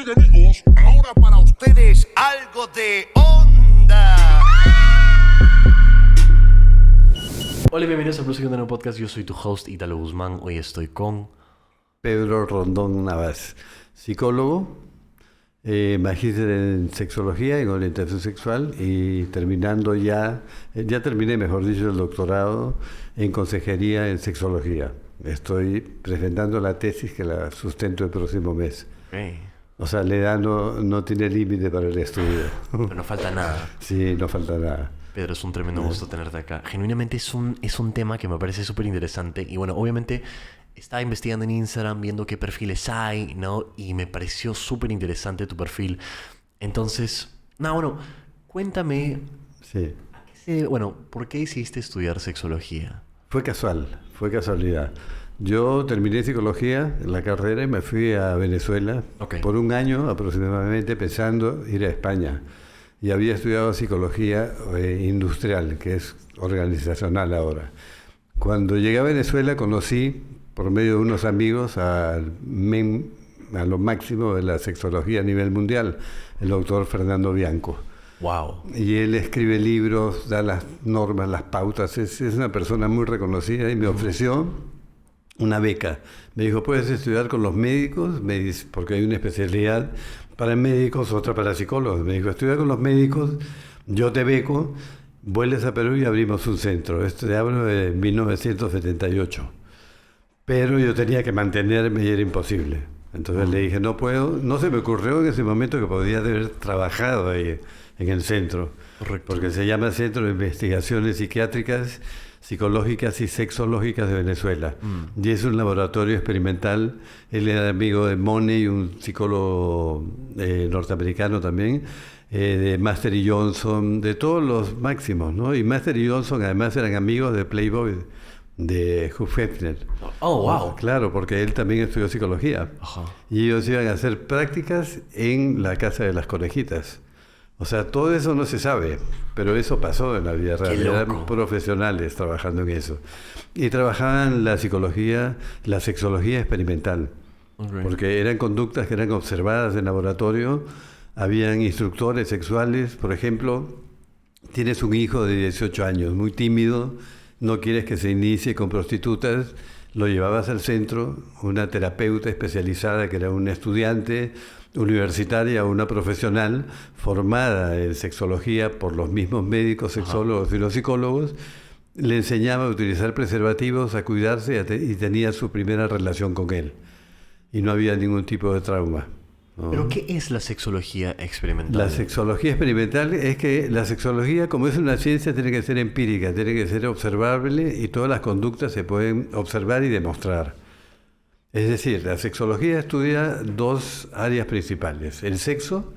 Bien amigos, ahora para ustedes algo de onda. Hola y bienvenidos a Plus de nuevo podcast. Yo soy tu host Italo Guzmán. Hoy estoy con Pedro Rondón Navas, psicólogo, magíster en sexología, en orientación sexual y terminando ya terminé, mejor dicho, el doctorado en consejería en sexología. Estoy presentando la tesis que la sustento el próximo mes. Okay. O sea, la edad no tiene límite para el estudio. Pero no falta nada. Sí, no falta nada. Pedro, es un tremendo gusto tenerte acá. Genuinamente es un tema que me parece súper interesante. Y bueno, obviamente estaba investigando en Instagram, viendo qué perfiles hay, ¿no? Y me pareció súper interesante tu perfil. Entonces, cuéntame. Sí. ¿Por qué decidiste estudiar sexología? Fue casualidad. Yo terminé psicología en la carrera y me fui a Venezuela por un año aproximadamente pensando ir a España. Y había estudiado psicología industrial, que es organizacional ahora. Cuando llegué a Venezuela conocí, por medio de unos amigos, a lo máximo de la sexología a nivel mundial, el doctor Fernando Bianco. Wow. Y él escribe libros, da las normas, las pautas, es una persona muy reconocida y me ofreció una beca. Me dijo, puedes estudiar con los médicos, porque hay una especialidad para médicos, otra para psicólogos. Me dijo, estudia con los médicos, yo te beco, vuelves a Perú y abrimos un centro. Esto te hablo de 1978. Pero yo tenía que mantenerme y era imposible. Entonces le dije, no puedo. No se me ocurrió en ese momento que podía haber trabajado ahí en el centro. Correcto. Porque se llama Centro de Investigaciones Psiquiátricas, Psicológicas y Sexológicas de Venezuela. Y es un laboratorio experimental. Él era amigo de Money, un psicólogo norteamericano también, de Master y Johnson, de todos los máximos, ¿no? Y Master y Johnson además eran amigos de Playboy, de Hugh Hefner. Oh, wow. Claro, porque él también estudió psicología. Ajá. Y ellos iban a hacer prácticas en la Casa de las Conejitas. O sea, todo eso no se sabe, pero eso pasó en la vida real. Eran profesionales trabajando en eso. Y trabajaban la psicología, la sexología experimental. Okay. Porque eran conductas que eran observadas en laboratorio. Habían instructores sexuales, por ejemplo, tienes un hijo de 18 años, muy tímido, no quieres que se inicie con prostitutas, lo llevabas al centro, una terapeuta especializada que era una estudiante universitaria, una profesional formada en sexología por los mismos médicos, sexólogos y los psicólogos, le enseñaba a utilizar preservativos, a cuidarse y tenía su primera relación con él. Y no había ningún tipo de trauma. ¿No? ¿Pero qué es la sexología experimental? La sexología experimental es que la sexología, como es una ciencia, tiene que ser empírica, tiene que ser observable y todas las conductas se pueden observar y demostrar. Es decir, la sexología estudia dos áreas principales, el sexo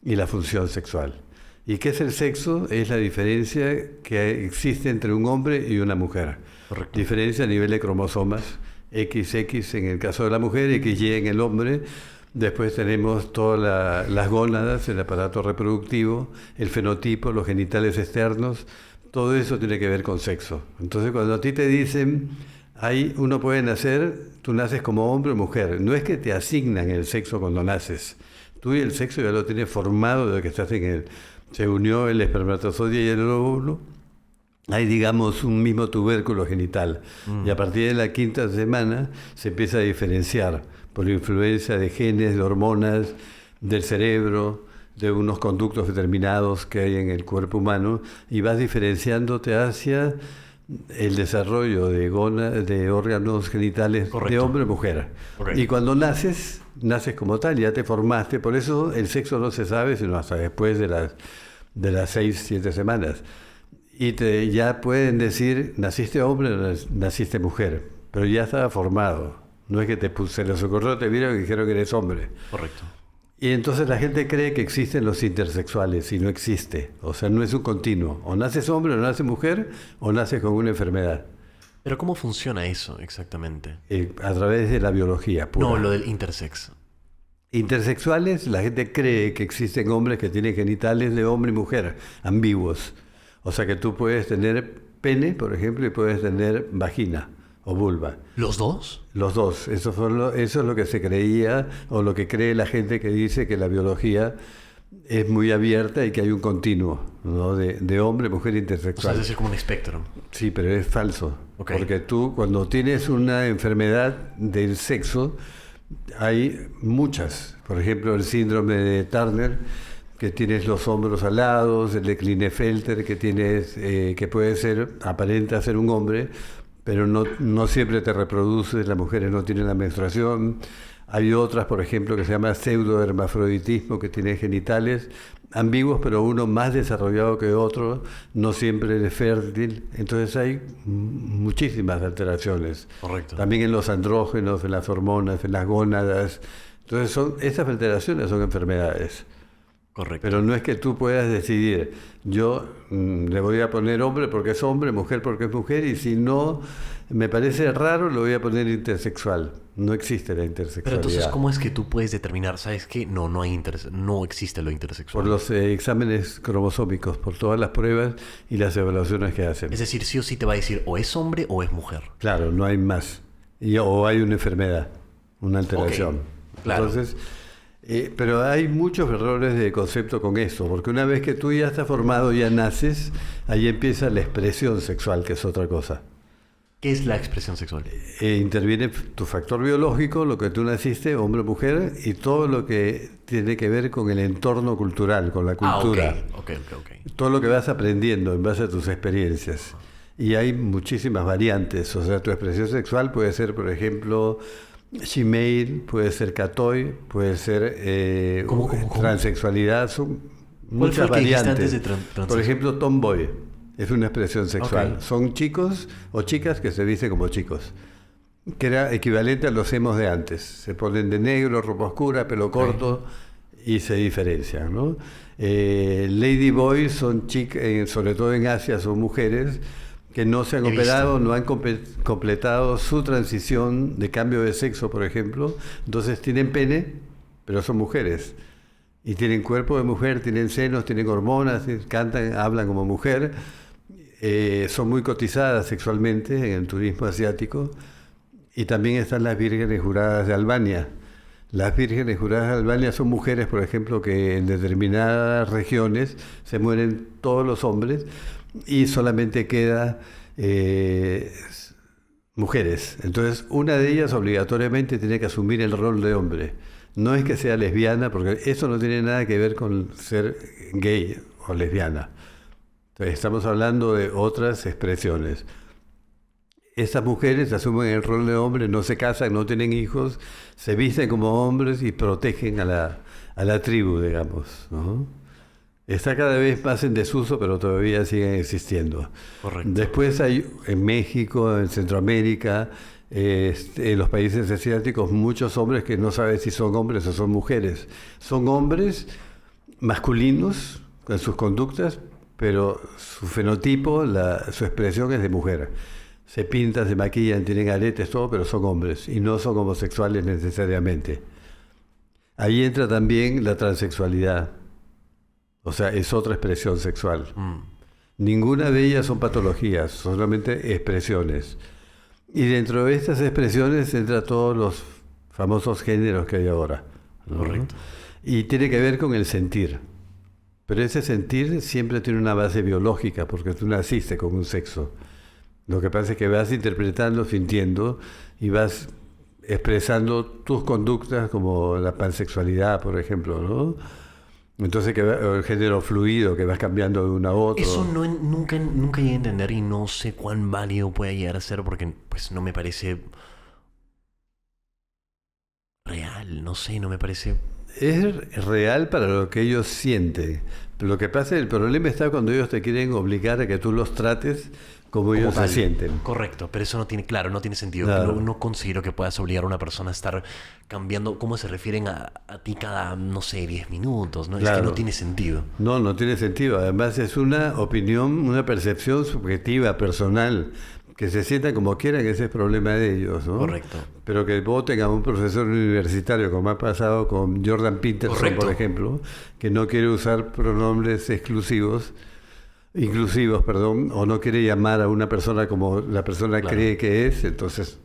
y la función sexual. ¿Y qué es el sexo? Es la diferencia que existe entre un hombre y una mujer. Correcto. Diferencia a nivel de cromosomas, XX en el caso de la mujer, XY en el hombre. Después tenemos todas las gónadas, el aparato reproductivo, el fenotipo, los genitales externos. Todo eso tiene que ver con sexo. Entonces, cuando a ti te dicen, uno puede nacer, tú naces como hombre o mujer. No es que te asignan el sexo cuando naces. Tú y el sexo ya lo tienes formado desde que estás en él. Se unió el espermatozoide y el óvulo. Hay, digamos, un mismo tubérculo genital. Y a partir de la quinta semana se empieza a diferenciar por influencia de genes, de hormonas, del cerebro, de unos conductos determinados que hay en el cuerpo humano, y vas diferenciándote hacia el desarrollo de órganos genitales. Correcto. De hombre o mujer. Correcto. Y cuando naces como tal, ya te formaste. Por eso el sexo no se sabe sino hasta después de las 6-7 semanas. Y ya pueden decir, naciste hombre o naciste mujer, pero ya estaba formado. No es que se les ocurrió, te vieron y dijeron que eres hombre. Correcto. Y entonces la gente cree que existen los intersexuales y no existe. O sea, no es un continuo. O naces hombre o naces mujer o naces con una enfermedad. ¿Pero cómo funciona eso exactamente? A través de la biología pura. No, lo del intersex. Intersexuales, la gente cree que existen hombres que tienen genitales de hombre y mujer, ambiguos. O sea que tú puedes tener pene, por ejemplo, y puedes tener vagina. o vulva. ¿Los dos? Los dos. Eso es lo que se creía o lo que cree la gente que dice que la biología es muy abierta y que hay un continuo, ¿no? de hombre, mujer O sea, intersexual. es decir, como un espectro. Sí, pero es falso. Ok. Porque tú, cuando tienes una enfermedad del sexo, hay muchas. Por ejemplo, el síndrome de Turner, que tienes los hombros alados, el de Klinefelter, que tienes, que puede ser, aparenta ser un hombre, pero no siempre te reproduces, las mujeres no tienen la menstruación. Hay otras, por ejemplo, que se llama pseudohermafroditismo, que tiene genitales ambiguos, pero uno más desarrollado que otro, no siempre es fértil. Entonces hay muchísimas alteraciones. Correcto. También en los andrógenos, en las hormonas, en las gónadas. Entonces esas alteraciones son enfermedades. Correcto. Pero no es que tú puedas decidir, yo le voy a poner hombre porque es hombre, mujer porque es mujer, y si no me parece raro, lo voy a poner intersexual. No existe la intersexualidad. Pero entonces, ¿cómo es que tú puedes determinar, sabes que no existe lo intersexual? Por los exámenes cromosómicos, por todas las pruebas y las evaluaciones que hacen. Es decir, sí o sí te va a decir o es hombre o es mujer. Claro, no hay más. O hay una enfermedad, una alteración. Ok, claro. Entonces, pero hay muchos errores de concepto con eso, porque una vez que tú ya estás formado, ya naces, ahí empieza la expresión sexual, que es otra cosa. ¿Qué es la expresión sexual? Interviene tu factor biológico, lo que tú naciste, hombre o mujer, y todo lo que tiene que ver con el entorno cultural, con la cultura. Ok. Todo lo que vas aprendiendo en base a tus experiencias. Y hay muchísimas variantes. O sea, tu expresión sexual puede ser, por ejemplo, shemale, puede ser catoi, puede ser ¿Cómo? transexualidad. Son ¿Cuál fue muchas el que dijiste variantes. antes de transexual? Por ejemplo, tomboy es una expresión sexual. Ok. Son chicos o chicas que se visten como chicos, que era equivalente a los emos de antes. Se ponen de negro, ropa oscura, pelo corto, y se diferencian, ¿no? Ladyboys son chicas, sobre todo en Asia, son mujeres que no se han He operado, visto. no han completado su transición de cambio de sexo, por ejemplo. Entonces tienen pene, pero son mujeres. Y tienen cuerpo de mujer, tienen senos, tienen hormonas, cantan, hablan como mujer. Son muy cotizadas sexualmente en el turismo asiático. Y también están las vírgenes juradas de Albania. Las vírgenes juradas de Albania son mujeres, por ejemplo, que en determinadas regiones se mueren todos los hombres y solamente queda mujeres. Entonces, una de ellas obligatoriamente tiene que asumir el rol de hombre. No es que sea lesbiana, porque eso no tiene nada que ver con ser gay o lesbiana. Entonces, estamos hablando de otras expresiones. Estas mujeres asumen el rol de hombre, no se casan, no tienen hijos, se visten como hombres y protegen a la tribu, digamos, ¿no? Está cada vez más en desuso, pero todavía siguen existiendo. Correcto. Después hay en México, en Centroamérica, en los países asiáticos, muchos hombres que no saben si son hombres o son mujeres. Son hombres masculinos en sus conductas, pero su fenotipo, su expresión es de mujer. Se pintan, se maquillan, tienen aretes, todo, pero son hombres y no son homosexuales necesariamente. Ahí entra también la transexualidad. O sea, es otra expresión sexual. Ninguna de ellas son patologías, solamente expresiones. Y dentro de estas expresiones entra todos los famosos géneros que hay ahora, ¿no? Correcto. Y tiene que ver con el sentir. Pero ese sentir siempre tiene una base biológica, porque tú naciste con un sexo. Lo que pasa es que vas interpretando, sintiendo, y vas expresando tus conductas, como la pansexualidad, por ejemplo, ¿no? Entonces, el género fluido, que vas cambiando de uno a otro. Eso nunca llegué a entender y no sé cuán válido puede llegar a ser porque pues no me parece real, no sé, no me parece... Es real para lo que ellos sienten. Pero lo que pasa, el problema está cuando ellos te quieren obligar a que tú los trates como ellos se tal. sienten. Correcto, pero eso no tiene sentido. Claro. No considero que puedas obligar a una persona a estar cambiando cómo se refieren a ti cada, no sé, 10 minutos, ¿no? Claro. Es que no tiene sentido. No tiene sentido. Además es una opinión, una percepción subjetiva, personal. Que se sientan como quieran, ese es el problema de ellos, ¿no? Correcto. Pero que voten a un profesor universitario, como ha pasado con Jordan Peterson, Correcto. por ejemplo, que no quiere usar pronombres exclusivos, inclusivos, perdón, o no quiere llamar a una persona como la persona Claro. cree que es, entonces...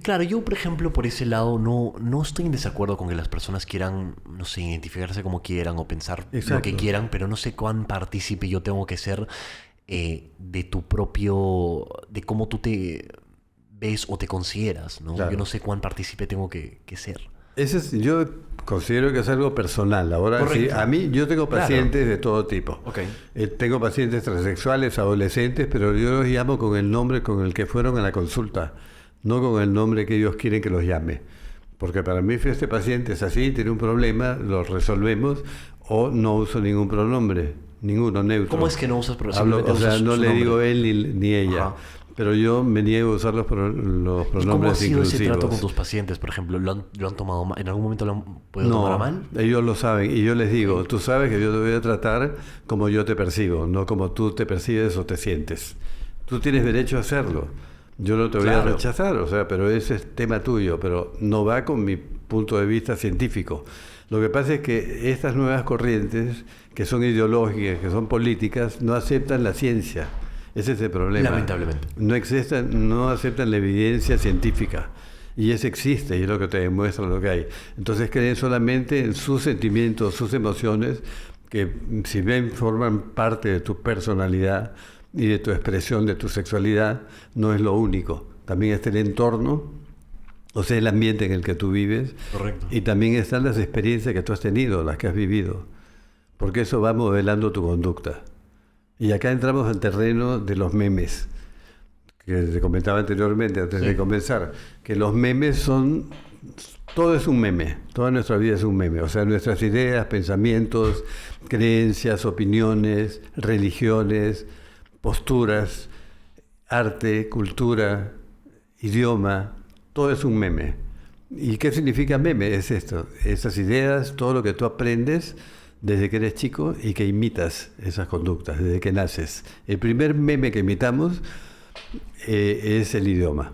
Claro, yo por ejemplo por ese lado no estoy en desacuerdo con que las personas quieran, no sé, identificarse como quieran o pensar lo Exacto. que quieran, pero no sé cuán partícipe yo tengo que ser de tu propio, de cómo tú te ves o te consideras, ¿no? Claro. Yo no sé cuán partícipe tengo que ser. Yo considero que es algo personal. Ahora, sí, Correcto. a mí yo tengo Claro. pacientes de todo tipo. Ok. Tengo pacientes transexuales, adolescentes, pero yo los llamo con el nombre con el que fueron a la consulta, no con el nombre que ellos quieren que los llame. Porque para mí, si este paciente es así, tiene un problema, lo resolvemos, o no uso ningún pronombre, ninguno neutro. ¿Cómo es que no usas Hablo, o sea, usas no su le nombre? digo él ni ella. Ajá. Pero yo me niego a usar los ¿Y cómo ha pronombres sido ese trato con inclusivos. tus pacientes, por ejemplo? ¿Lo han tomado mal? ¿En algún momento lo han podido tomar a mal? Ellos lo saben y yo les digo, tú sabes que yo te voy a tratar como yo te percibo, no como tú te percibes o te sientes. Tú tienes derecho a hacerlo. Yo no te voy a Claro. rechazar, o sea, pero ese es tema tuyo, pero no va con mi punto de vista científico. Lo que pasa es que estas nuevas corrientes, que son ideológicas, que son políticas, no aceptan la ciencia. Ese es el problema. Lamentablemente. No aceptan la evidencia científica. Y eso existe, y es lo que te demuestra lo que hay. Entonces creen solamente en sus sentimientos, sus emociones, que si bien forman parte de tu personalidad y de tu expresión de tu sexualidad, no es lo único. También está el entorno, o sea, el ambiente en el que tú vives. Correcto. Y también están las experiencias que tú has tenido, las que has vivido. Porque eso va modelando tu conducta. Y acá entramos al terreno de los memes, que te comentaba anteriormente, antes Sí. de comenzar, que los memes son... Todo es un meme, toda nuestra vida es un meme. O sea, nuestras ideas, pensamientos, creencias, opiniones, religiones, posturas, arte, cultura, idioma, todo es un meme. ¿Y qué significa meme? Es esto, esas ideas, todo lo que tú aprendes desde que eres chico y que imitas esas conductas, desde que naces. El primer meme que imitamos es el idioma.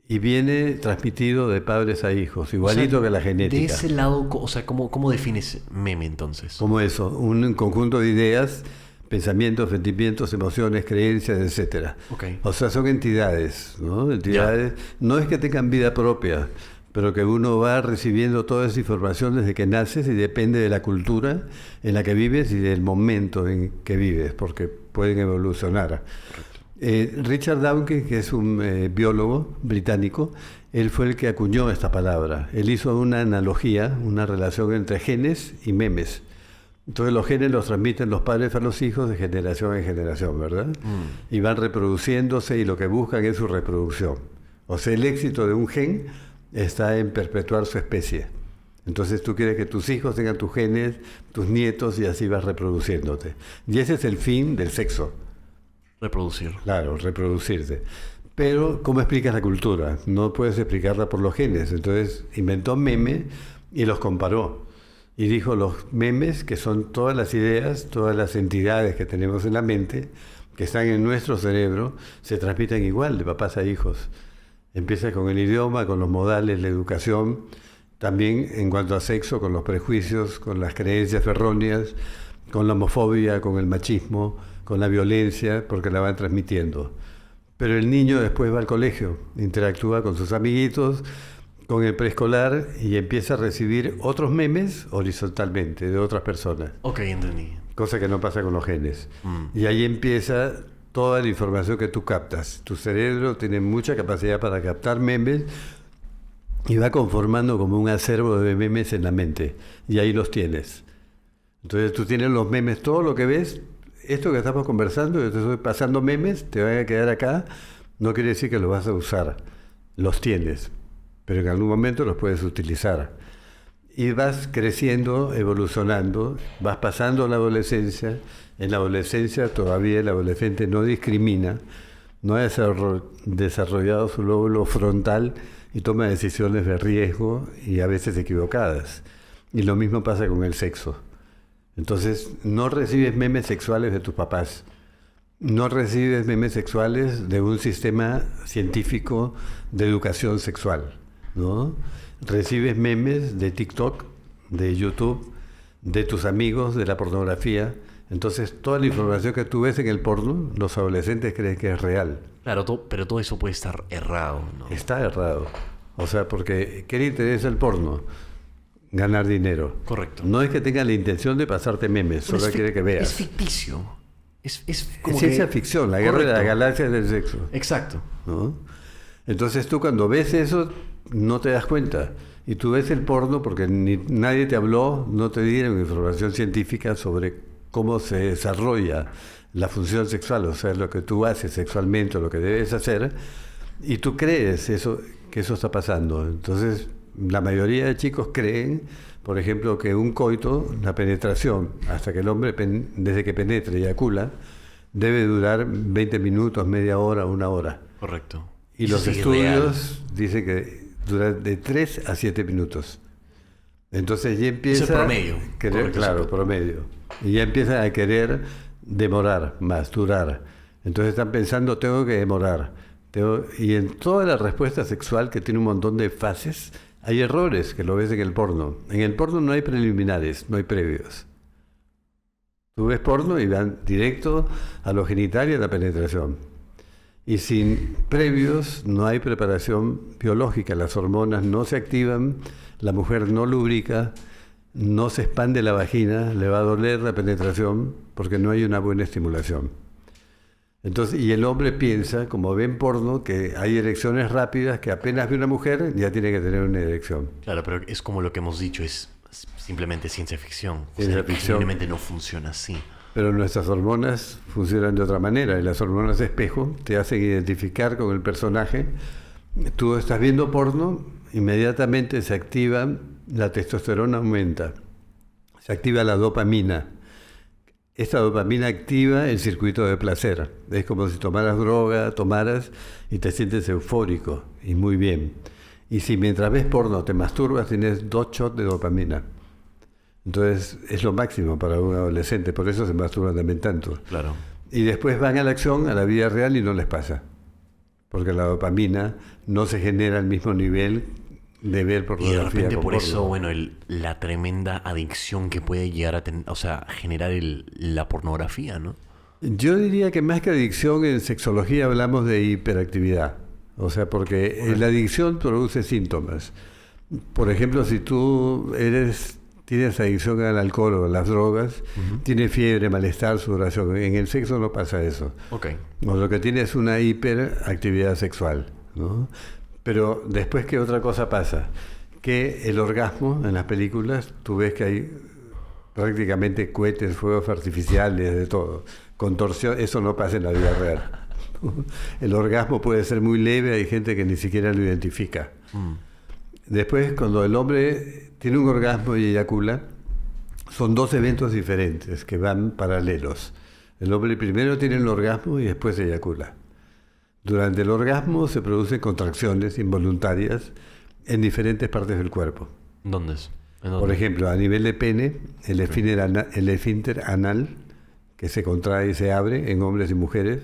Y viene transmitido de padres a hijos, igualito O sea, que la genética. De ese lado, o sea, ¿cómo defines meme entonces? Como eso, un conjunto de ideas, pensamientos, sentimientos, emociones, creencias, etcétera. Ok. O sea, son entidades, ¿no? Entidades, no es que tengan vida propia, pero que uno va recibiendo toda esa información desde que naces y depende de la cultura en la que vives y del momento en que vives, porque pueden evolucionar. Richard Dawkins, que es un biólogo británico, él fue el que acuñó esta palabra. Él hizo una analogía, una relación entre genes y memes. Entonces los genes los transmiten los padres a los hijos de generación en generación, ¿verdad? Y van reproduciéndose y lo que buscan es su reproducción. O sea, el éxito de un gen está en perpetuar su especie. Entonces tú quieres que tus hijos tengan tus genes, tus nietos y así vas reproduciéndote. Y ese es el fin del sexo. Reproducir. Claro, reproducirse. Pero, ¿cómo explicas la cultura? No puedes explicarla por los genes. Entonces, inventó memes y los comparó. Y dijo, los memes, que son todas las ideas, todas las entidades que tenemos en la mente, que están en nuestro cerebro, se transmiten igual de papás a hijos. Empieza con el idioma, con los modales, la educación, también en cuanto a sexo, con los prejuicios, con las creencias erróneas, con la homofobia, con el machismo, con la violencia, porque la van transmitiendo. Pero el niño después va al colegio, interactúa con sus amiguitos, con el preescolar y empieza a recibir otros memes horizontalmente de otras personas, Ok, entendí. cosa que no pasa con los genes. Y ahí empieza toda la información que tú captas. Tu cerebro tiene mucha capacidad para captar memes y va conformando como un acervo de memes en la mente. Y ahí los tienes. Entonces tú tienes los memes, todo lo que ves, esto que estamos conversando, yo te estoy pasando memes, te van a quedar acá, no quiere decir que los vas a usar. Los tienes, pero en algún momento los puedes utilizar. Y vas creciendo, evolucionando, vas pasando a la adolescencia. En la adolescencia todavía el adolescente no discrimina, no ha desarrollado su lóbulo frontal y toma decisiones de riesgo y a veces equivocadas. Y lo mismo pasa con el sexo. Entonces, no recibes memes sexuales de tus papás, no recibes memes sexuales de un sistema científico de educación sexual, ¿no? Recibes memes de TikTok, de YouTube, de tus amigos, de la pornografía, Entonces, toda la información que tú ves en el porno, los adolescentes creen que es real. Claro, pero todo eso puede estar errado, ¿no? Está errado. O sea, porque ¿qué le interesa el porno? Ganar dinero. Correcto. No es que tenga la intención de pasarte memes, Bueno, solo quiere que veas. Es ficticio. Es como Es ciencia que- ficción, la guerra de Correcto. las galaxias del sexo, Exacto. ¿no? Entonces tú cuando ves eso no te das cuenta. Y tú ves el porno porque nadie te habló, no te dieron información científica sobre cómo se desarrolla la función sexual, o sea, lo que tú haces sexualmente, lo que debes hacer, y tú crees eso, que eso está pasando. Entonces, la mayoría de chicos creen, por ejemplo, que un coito, la penetración, hasta que el hombre, desde que penetra y eyacula, debe durar 20 minutos, media hora, una hora. Correcto. Y Eso los sí es estudios dicen que dura de 3 a 7 minutos. Entonces ya empieza... Es el promedio. Correcto, claro, es el promedio. Y ya empiezan a querer demorar más, durar. Entonces están pensando, tengo que demorar. Y en toda la respuesta sexual, que tiene un montón de fases, hay errores, que lo ves en el porno. En el porno no hay preliminares, no hay previos. Tú ves porno y van directo a lo genital y a la penetración. Y sin previos no hay preparación biológica, las hormonas no se activan, la mujer no lubrica, no se expande la vagina, le va a doler la penetración porque no hay una buena estimulación. Entonces, y el hombre piensa, como ve en porno, que hay erecciones rápidas, que apenas ve una mujer ya tiene que tener una erección. Claro, pero es como lo que hemos dicho, es simplemente ciencia ficción. Ciencia ficción. Genuinamente no funciona así. Pero nuestras hormonas funcionan de otra manera, y las hormonas de espejo te hacen identificar con el personaje. Tú estás viendo porno, inmediatamente se activa, la testosterona aumenta, se activa la dopamina. Esta dopamina activa el circuito de placer. Es como si tomaras droga, y te sientes eufórico y muy bien. Y si mientras ves porno te masturbas, tienes 2 shots de dopamina. Entonces es lo máximo para un adolescente, por eso se masturban también tanto. Claro. Y después van a la acción, a la vida real, y no les pasa. Porque la dopamina no se genera al mismo nivel de ver Y pornografía. de repente con por porno. eso, bueno, la tremenda adicción que puede llegar a tener, o sea, generar la pornografía, ¿no? Yo diría que más que adicción, en sexología hablamos de hiperactividad. O sea, porque la adicción produce síntomas. Por ejemplo, si tú tienes adicción al alcohol o a las drogas, tienes fiebre, malestar, sudoración. En el sexo no pasa eso. Ok. O lo que tiene es una hiperactividad sexual, ¿no? Pero después, ¿qué otra cosa pasa? Que el orgasmo en las películas, tú ves que hay prácticamente cohetes, fuegos artificiales, de todo. Contorsión, eso no pasa en la vida real. El orgasmo puede ser muy leve, hay gente que ni siquiera lo identifica. Después, cuando el hombre tiene un orgasmo y eyacula, son 2 eventos diferentes que van paralelos. El hombre primero tiene el orgasmo y después eyacula. Durante el orgasmo se producen contracciones involuntarias en diferentes partes del cuerpo. ¿Dónde es? Por ejemplo, a nivel de pene, el esfínter anal, que se contrae y se abre en hombres y mujeres,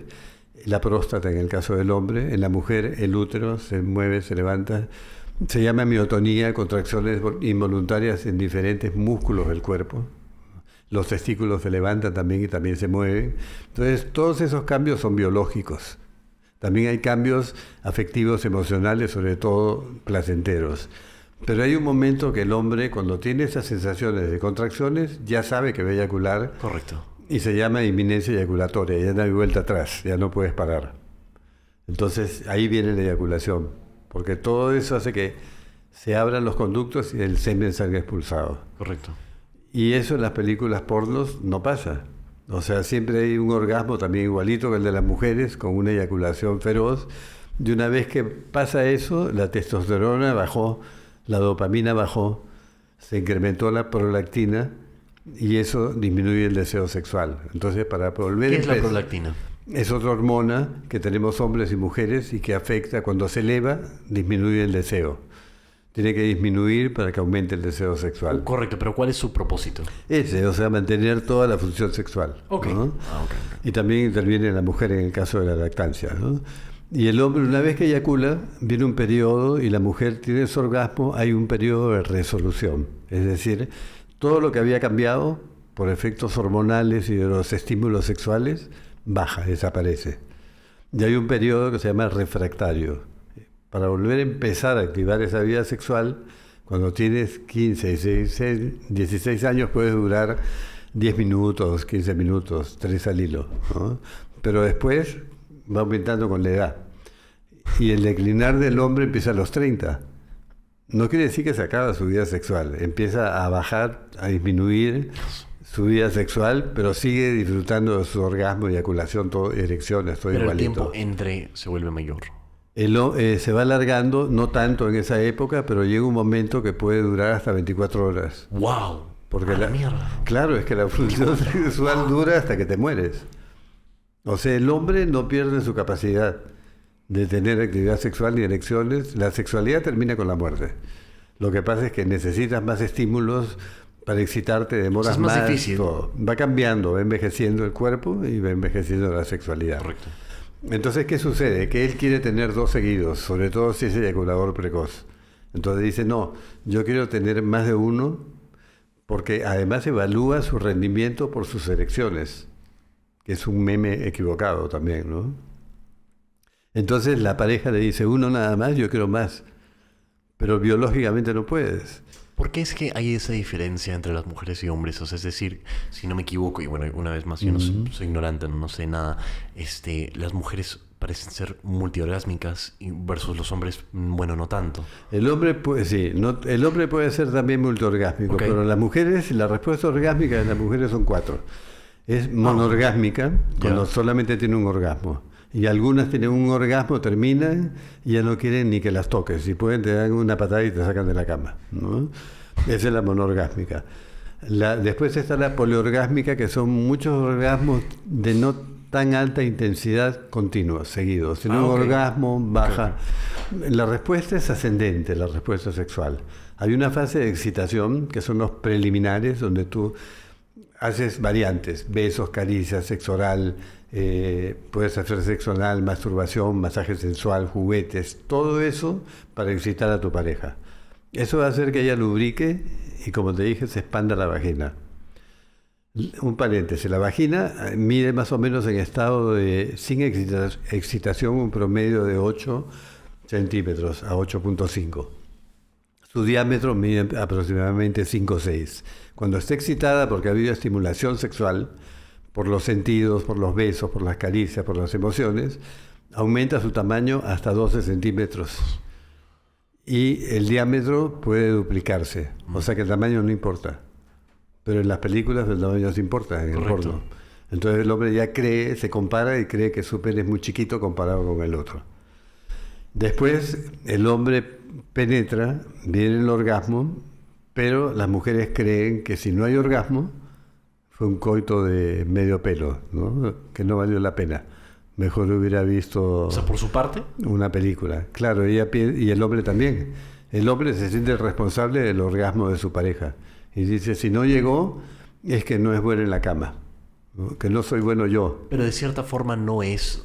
la próstata en el caso del hombre, en la mujer el útero se mueve, se levanta, se llama miotonía, contracciones involuntarias en diferentes músculos del cuerpo. Los testículos se levantan también y también se mueven. Entonces, todos esos cambios son biológicos. También hay cambios afectivos, emocionales, sobre todo placenteros. Pero hay un momento que el hombre, cuando tiene esas sensaciones de contracciones, ya sabe que va a eyacular. Correcto. Y se llama inminencia eyaculatoria, ya no hay vuelta atrás, ya no puedes parar. Entonces ahí viene la eyaculación, porque todo eso hace que se abran los conductos y el semen salga expulsado. Correcto. Y eso en las películas pornos no pasa. O sea, siempre hay un orgasmo también igualito que el de las mujeres, con una eyaculación feroz. Y una vez que pasa eso, la testosterona bajó, la dopamina bajó, se incrementó la prolactina y eso disminuye el deseo sexual. Entonces, para volver ¿Qué es la prolactina? Es otra hormona que tenemos hombres y mujeres y que afecta, cuando se eleva, disminuye el deseo. Tiene que disminuir para que aumente el deseo sexual. Correcto, pero ¿cuál es su propósito? Ese, o sea, mantener toda la función sexual. Ok. ¿no? Ok. Y también interviene la mujer en el caso de la lactancia, ¿no? Y el hombre, una vez que eyacula, viene un periodo y la mujer tiene su orgasmo, hay un periodo de resolución. Es decir, todo lo que había cambiado por efectos hormonales y de los estímulos sexuales, baja, desaparece. Y hay un periodo que se llama refractario. Para volver a empezar a activar esa vida sexual, cuando tienes 15, 16 años puedes durar 10 minutos, 15 minutos, 3 al hilo, ¿no? Pero después va aumentando con la edad. Y el declinar del hombre empieza a los 30. No quiere decir que se acaba su vida sexual. Empieza a bajar, a disminuir su vida sexual, pero sigue disfrutando de su orgasmo, eyaculación, todo, erecciones, todo Pero igualito. el tiempo entre se vuelve mayor. Se va alargando, no tanto en esa época, pero llega un momento que puede durar hasta 24 horas. ¡Wow! Porque la mierda. Claro, es que la función sexual dura hasta que te mueres. O sea, el hombre no pierde su capacidad de tener actividad sexual ni erecciones. La sexualidad termina con la muerte. Lo que pasa es que necesitas más estímulos para excitarte, demoras Es más más. difícil. Todo. Va cambiando, va envejeciendo el cuerpo y va envejeciendo la sexualidad. Correcto. Entonces, ¿qué sucede? Que él quiere tener 2 seguidos, sobre todo si es eyaculador precoz. Entonces dice, no, yo quiero tener más de uno, porque además evalúa su rendimiento por sus erecciones, que es un meme equivocado también, ¿no? Entonces la pareja le dice, uno nada más, yo quiero más, pero biológicamente no puedes. ¿Por qué es que hay esa diferencia entre las mujeres y hombres? O sea, es decir, si no me equivoco, y bueno, una vez más, yo no soy ignorante, no sé nada, las mujeres parecen ser multiorgásmicas versus los hombres, bueno, no tanto. El hombre puede, sí, el hombre puede ser también multiorgásmico, Okay. pero las mujeres, la respuesta orgásmica de las mujeres son 4. Es monorgásmica, cuando solamente tiene un orgasmo. Y algunas tienen un orgasmo, terminan y ya no quieren ni que las toques. Si pueden, te dan una patada y te sacan de la cama, ¿no? Esa es la monorgásmica. Después está la poliorgásmica, que son muchos orgasmos de no tan alta intensidad continuos, seguidos. Si no un orgasmo, baja. Okay. La respuesta es ascendente, la respuesta sexual. Hay una fase de excitación, que son los preliminares, donde tú haces variantes, besos, caricias, sexo oral, puedes hacer sexo anal, masturbación, masaje sensual, juguetes, todo eso para excitar a tu pareja. Eso va a hacer que ella lubrique y, como te dije, se expanda la vagina. Un paréntesis, la vagina mide más o menos en estado de sin excitación un promedio de 8 centímetros a 8.5. Su diámetro mide aproximadamente 5 o 6. Cuando está excitada porque ha habido estimulación sexual, por los sentidos, por los besos, por las caricias, por las emociones, aumenta su tamaño hasta 12 centímetros. Y el diámetro puede duplicarse. O sea que el tamaño no importa. Pero en las películas el tamaño sí importa, en el porno. Entonces el hombre ya cree, se compara y cree que su pene es muy chiquito comparado con el otro. Después el hombre penetra, viene el orgasmo, pero las mujeres creen que si no hay orgasmo, fue un coito de medio pelo, ¿no? Que no valió la pena. Mejor hubiera visto... O sea, por su parte. Una película. Claro, y el hombre también. El hombre se siente responsable del orgasmo de su pareja. Y dice, si no llegó, es que no es bueno en la cama, ¿no? Que no soy bueno yo. Pero de cierta forma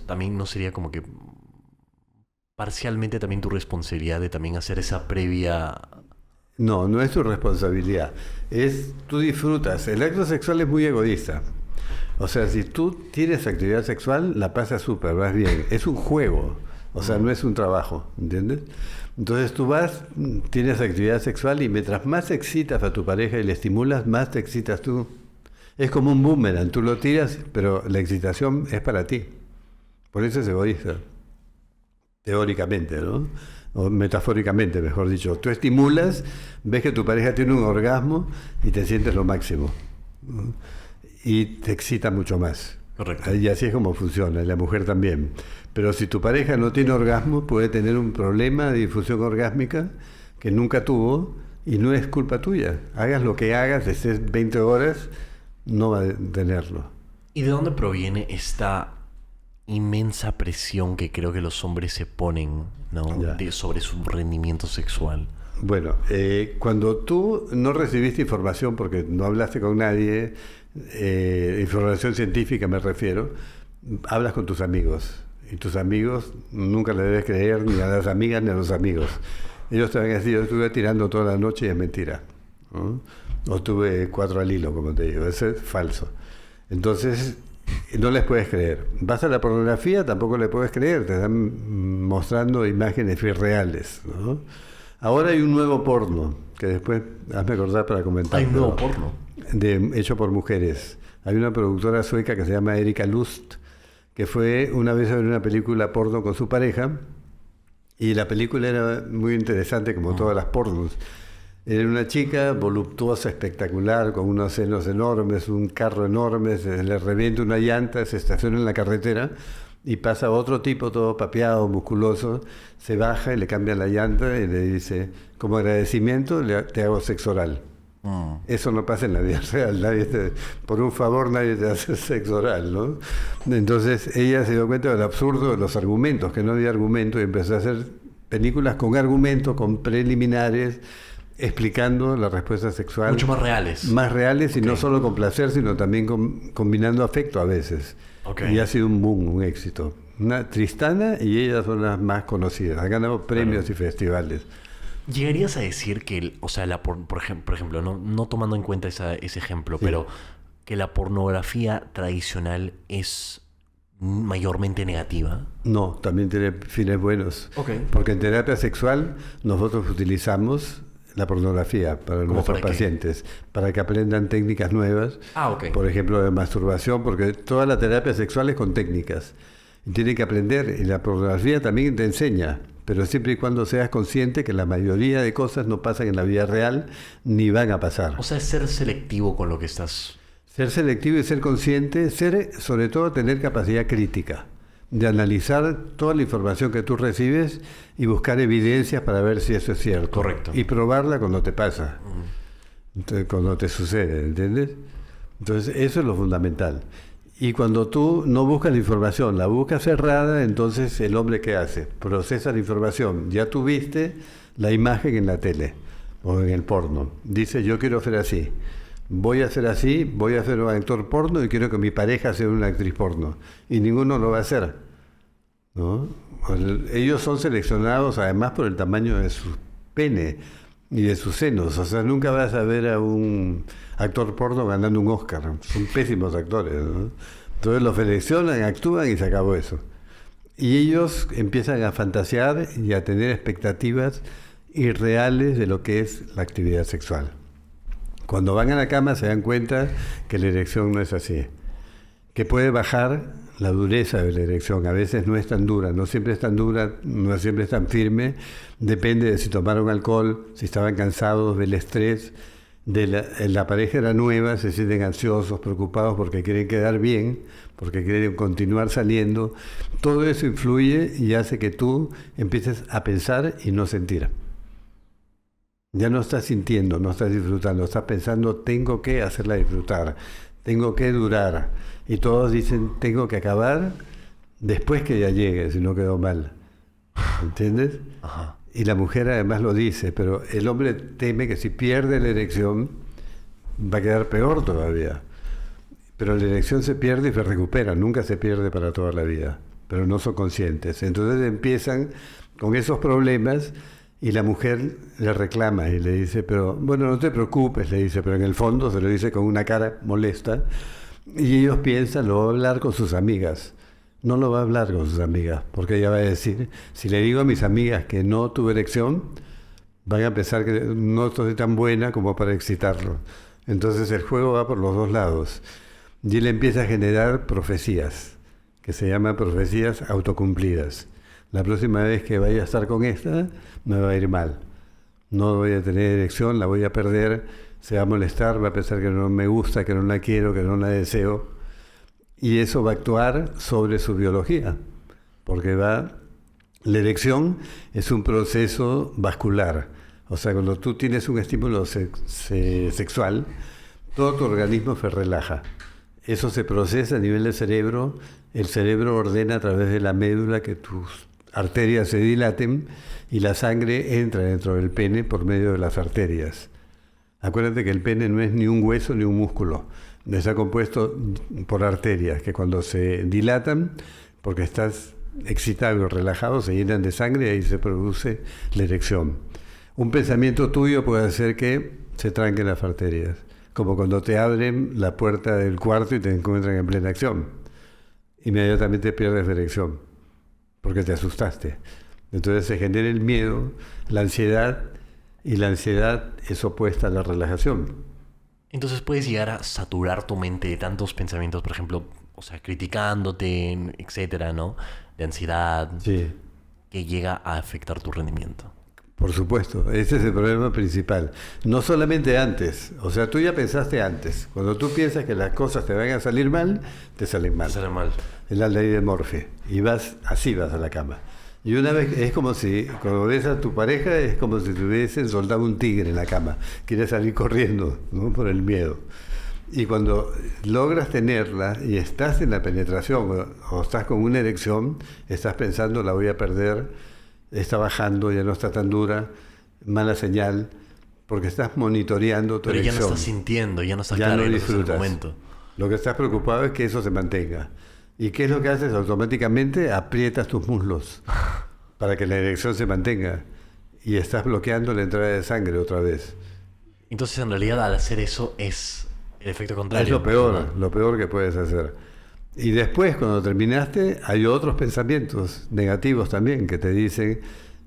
también no sería como que parcialmente también tu responsabilidad de también hacer esa previa... No, no es tu responsabilidad. Tú disfrutas. El acto sexual es muy egoísta. O sea, si tú tienes actividad sexual, la pasas súper, vas bien. Es un juego. O sea, no es un trabajo, ¿entiendes? Entonces tú tienes actividad sexual y mientras más excitas a tu pareja y le estimulas, más te excitas tú. Es como un boomerang. Tú lo tiras, pero la excitación es para ti. Por eso es egoísta. Teóricamente, ¿no? O metafóricamente, mejor dicho. Tú estimulas, ves que tu pareja tiene un orgasmo y te sientes lo máximo, ¿no? Y te excita mucho más. Correcto. Y así es como funciona, y la mujer también. Pero si tu pareja no tiene orgasmo, puede tener un problema de difusión orgásmica que nunca tuvo y no es culpa tuya. Hagas lo que hagas, estés 20 horas, no va a tenerlo. ¿Y de dónde proviene esta inmensa presión que creo que los hombres se ponen, ¿no? Sobre su rendimiento sexual? Bueno, cuando tú no recibiste información porque no hablaste con nadie, información científica me refiero, hablas con tus amigos. Y tus amigos nunca le debes creer ni a las amigas ni a los amigos. Ellos te van a decir, yo estuve tirando toda la noche y es mentira. ¿no? O tuve 4 al hilo, como te digo. Eso es falso. Entonces, no les puedes creer. Vas a la pornografía, tampoco le puedes creer. Te están mostrando imágenes irreales, ¿no? Ahora hay un nuevo porno, que después hazme acordar para comentar. Hay un nuevo porno. Hecho por mujeres. Hay una productora sueca que se llama Erika Lust, que fue una vez a ver una película porno con su pareja, y la película era muy interesante, como todas las pornos. Era una chica voluptuosa, espectacular, con unos senos enormes, un carro enorme, se le revienta una llanta, se estaciona en la carretera y pasa otro tipo todo papeado, musculoso, se baja y le cambian la llanta y le dice, como agradecimiento te hago sexo oral. Eso no pasa en la vida real, por un favor nadie te hace sexo oral, ¿no? Entonces ella se dio cuenta del absurdo de los argumentos, que no había argumento, y empezó a hacer películas con argumentos, con preliminares, explicando la respuesta sexual. Mucho más reales. Más reales, y no solo con placer, sino también combinando afecto a veces. Y ha sido un boom, un éxito. Tristana y ellas son las más conocidas. Han ganado premios y festivales. ¿Llegarías a decir que, o sea, por ejemplo, no tomando en cuenta ese ejemplo, pero que la pornografía tradicional es mayormente negativa? No, también tiene fines buenos. Okay. Porque en terapia sexual nosotros utilizamos la pornografía para nuestros pacientes, para que aprendan técnicas nuevas. Por ejemplo, de masturbación, porque toda la terapia sexual es con técnicas. Y tienen que aprender, y la pornografía también te enseña, pero siempre y cuando seas consciente que la mayoría de cosas no pasan en la vida real, ni van a pasar. O sea, es ser selectivo con lo que estás... Ser selectivo y ser consciente, sobre todo tener capacidad crítica, de analizar toda la información que tú recibes y buscar evidencias para ver si eso es cierto. Correcto. Y probarla cuando te pasa, entonces, cuando te sucede, ¿entiendes? Entonces eso es lo fundamental. Y cuando tú no buscas la información, la buscas cerrada, entonces el hombre ¿qué hace? Procesa la información. Ya tú viste la imagen en la tele o en el porno. Dice, yo quiero ser así. Voy a ser así, voy a ser un actor porno y quiero que mi pareja sea una actriz porno. Y ninguno lo va a hacer, ¿no? Ellos son seleccionados además por el tamaño de su pene y de sus senos. O sea, nunca vas a ver a un actor porno ganando un Oscar. Son pésimos actores, ¿no? Entonces los seleccionan, actúan y se acabó eso. Y ellos empiezan a fantasear y a tener expectativas irreales de lo que es la actividad sexual. Cuando van a la cama se dan cuenta que la erección no es así, que puede bajar la dureza de la erección. A veces no es tan dura, no siempre es tan dura, no siempre es tan firme. Depende de si tomaron alcohol, si estaban cansados del estrés. La pareja era nueva, se sienten ansiosos, preocupados porque quieren quedar bien, porque quieren continuar saliendo. Todo eso influye y hace que tú empieces a pensar y no sentir. Ya no estás sintiendo, no estás disfrutando, estás pensando, tengo que hacerla disfrutar, tengo que durar. Y todos dicen, tengo que acabar después que ya llegue, si no quedó mal. ¿Entiendes? Ajá. Y la mujer además lo dice, pero el hombre teme que si pierde la erección va a quedar peor todavía. Pero la erección se pierde y se recupera, nunca se pierde para toda la vida, pero no son conscientes. Entonces empiezan con esos problemas. Y la mujer le reclama y le dice, pero bueno, no te preocupes, le dice, pero en el fondo se lo dice con una cara molesta. Y ellos piensan, lo va a hablar con sus amigas. No lo va a hablar con sus amigas, porque ella va a decir, si le digo a mis amigas que no tuve erección, van a pensar que no soy tan buena como para excitarlo. Entonces el juego va por los dos lados. Y él empieza a generar profecías, que se llaman profecías autocumplidas. La próxima vez que vaya a estar con esta, me va a ir mal. No voy a tener erección, la voy a perder, se va a molestar, va a pensar que no me gusta, que no la quiero, que no la deseo. Y eso va a actuar sobre su biología, porque la erección es un proceso vascular. O sea, cuando tú tienes un estímulo sexual, todo tu organismo se relaja. Eso se procesa a nivel del cerebro. El cerebro ordena a través de la médula que tus arterias se dilaten y la sangre entra dentro del pene por medio de las arterias. Acuérdate que el pene no es ni un hueso ni un músculo. Está compuesto por arterias que cuando se dilatan, porque estás excitado y relajado, se llenan de sangre y ahí se produce la erección. Un pensamiento tuyo puede hacer que se tranquen las arterias. Como cuando te abren la puerta del cuarto y te encuentran en plena acción. Inmediatamente pierdes dirección, porque te asustaste. Entonces se genera el miedo, la ansiedad, y la ansiedad es opuesta a la relajación. Entonces puedes llegar a saturar tu mente de tantos pensamientos, por ejemplo, o sea, criticándote, etcétera, ¿no? De ansiedad, Sí. que llega a afectar tu rendimiento. Por supuesto, ese es el problema principal. No solamente antes, o sea, tú ya pensaste antes. Cuando tú piensas que las cosas te van a salir mal, te salen mal. Sale mal. Es la ley de Murphy. Y así vas a la cama. Y una vez, es como si, cuando ves a tu pareja, es como si te hubiesen soltado un tigre en la cama. Quieres salir corriendo, ¿no? Por el miedo. Y cuando logras tenerla y estás en la penetración o estás con una erección, estás pensando, la voy a perder, está bajando, ya no está tan dura, mala señal, porque estás monitoreando tu Pero ya erección. no estás sintiendo, ya no estás Ya claro, no ya no estás en el disfrutas. momento. Lo que estás preocupado es que eso se mantenga. ¿Y qué es lo que haces? Automáticamente aprietas tus muslos para que la erección se mantenga. Y estás bloqueando la entrada de sangre otra vez. Entonces, en realidad, al hacer eso es el efecto contrario. Es lo peor que puedes hacer. Y después, cuando terminaste, hay otros pensamientos negativos también que te dicen: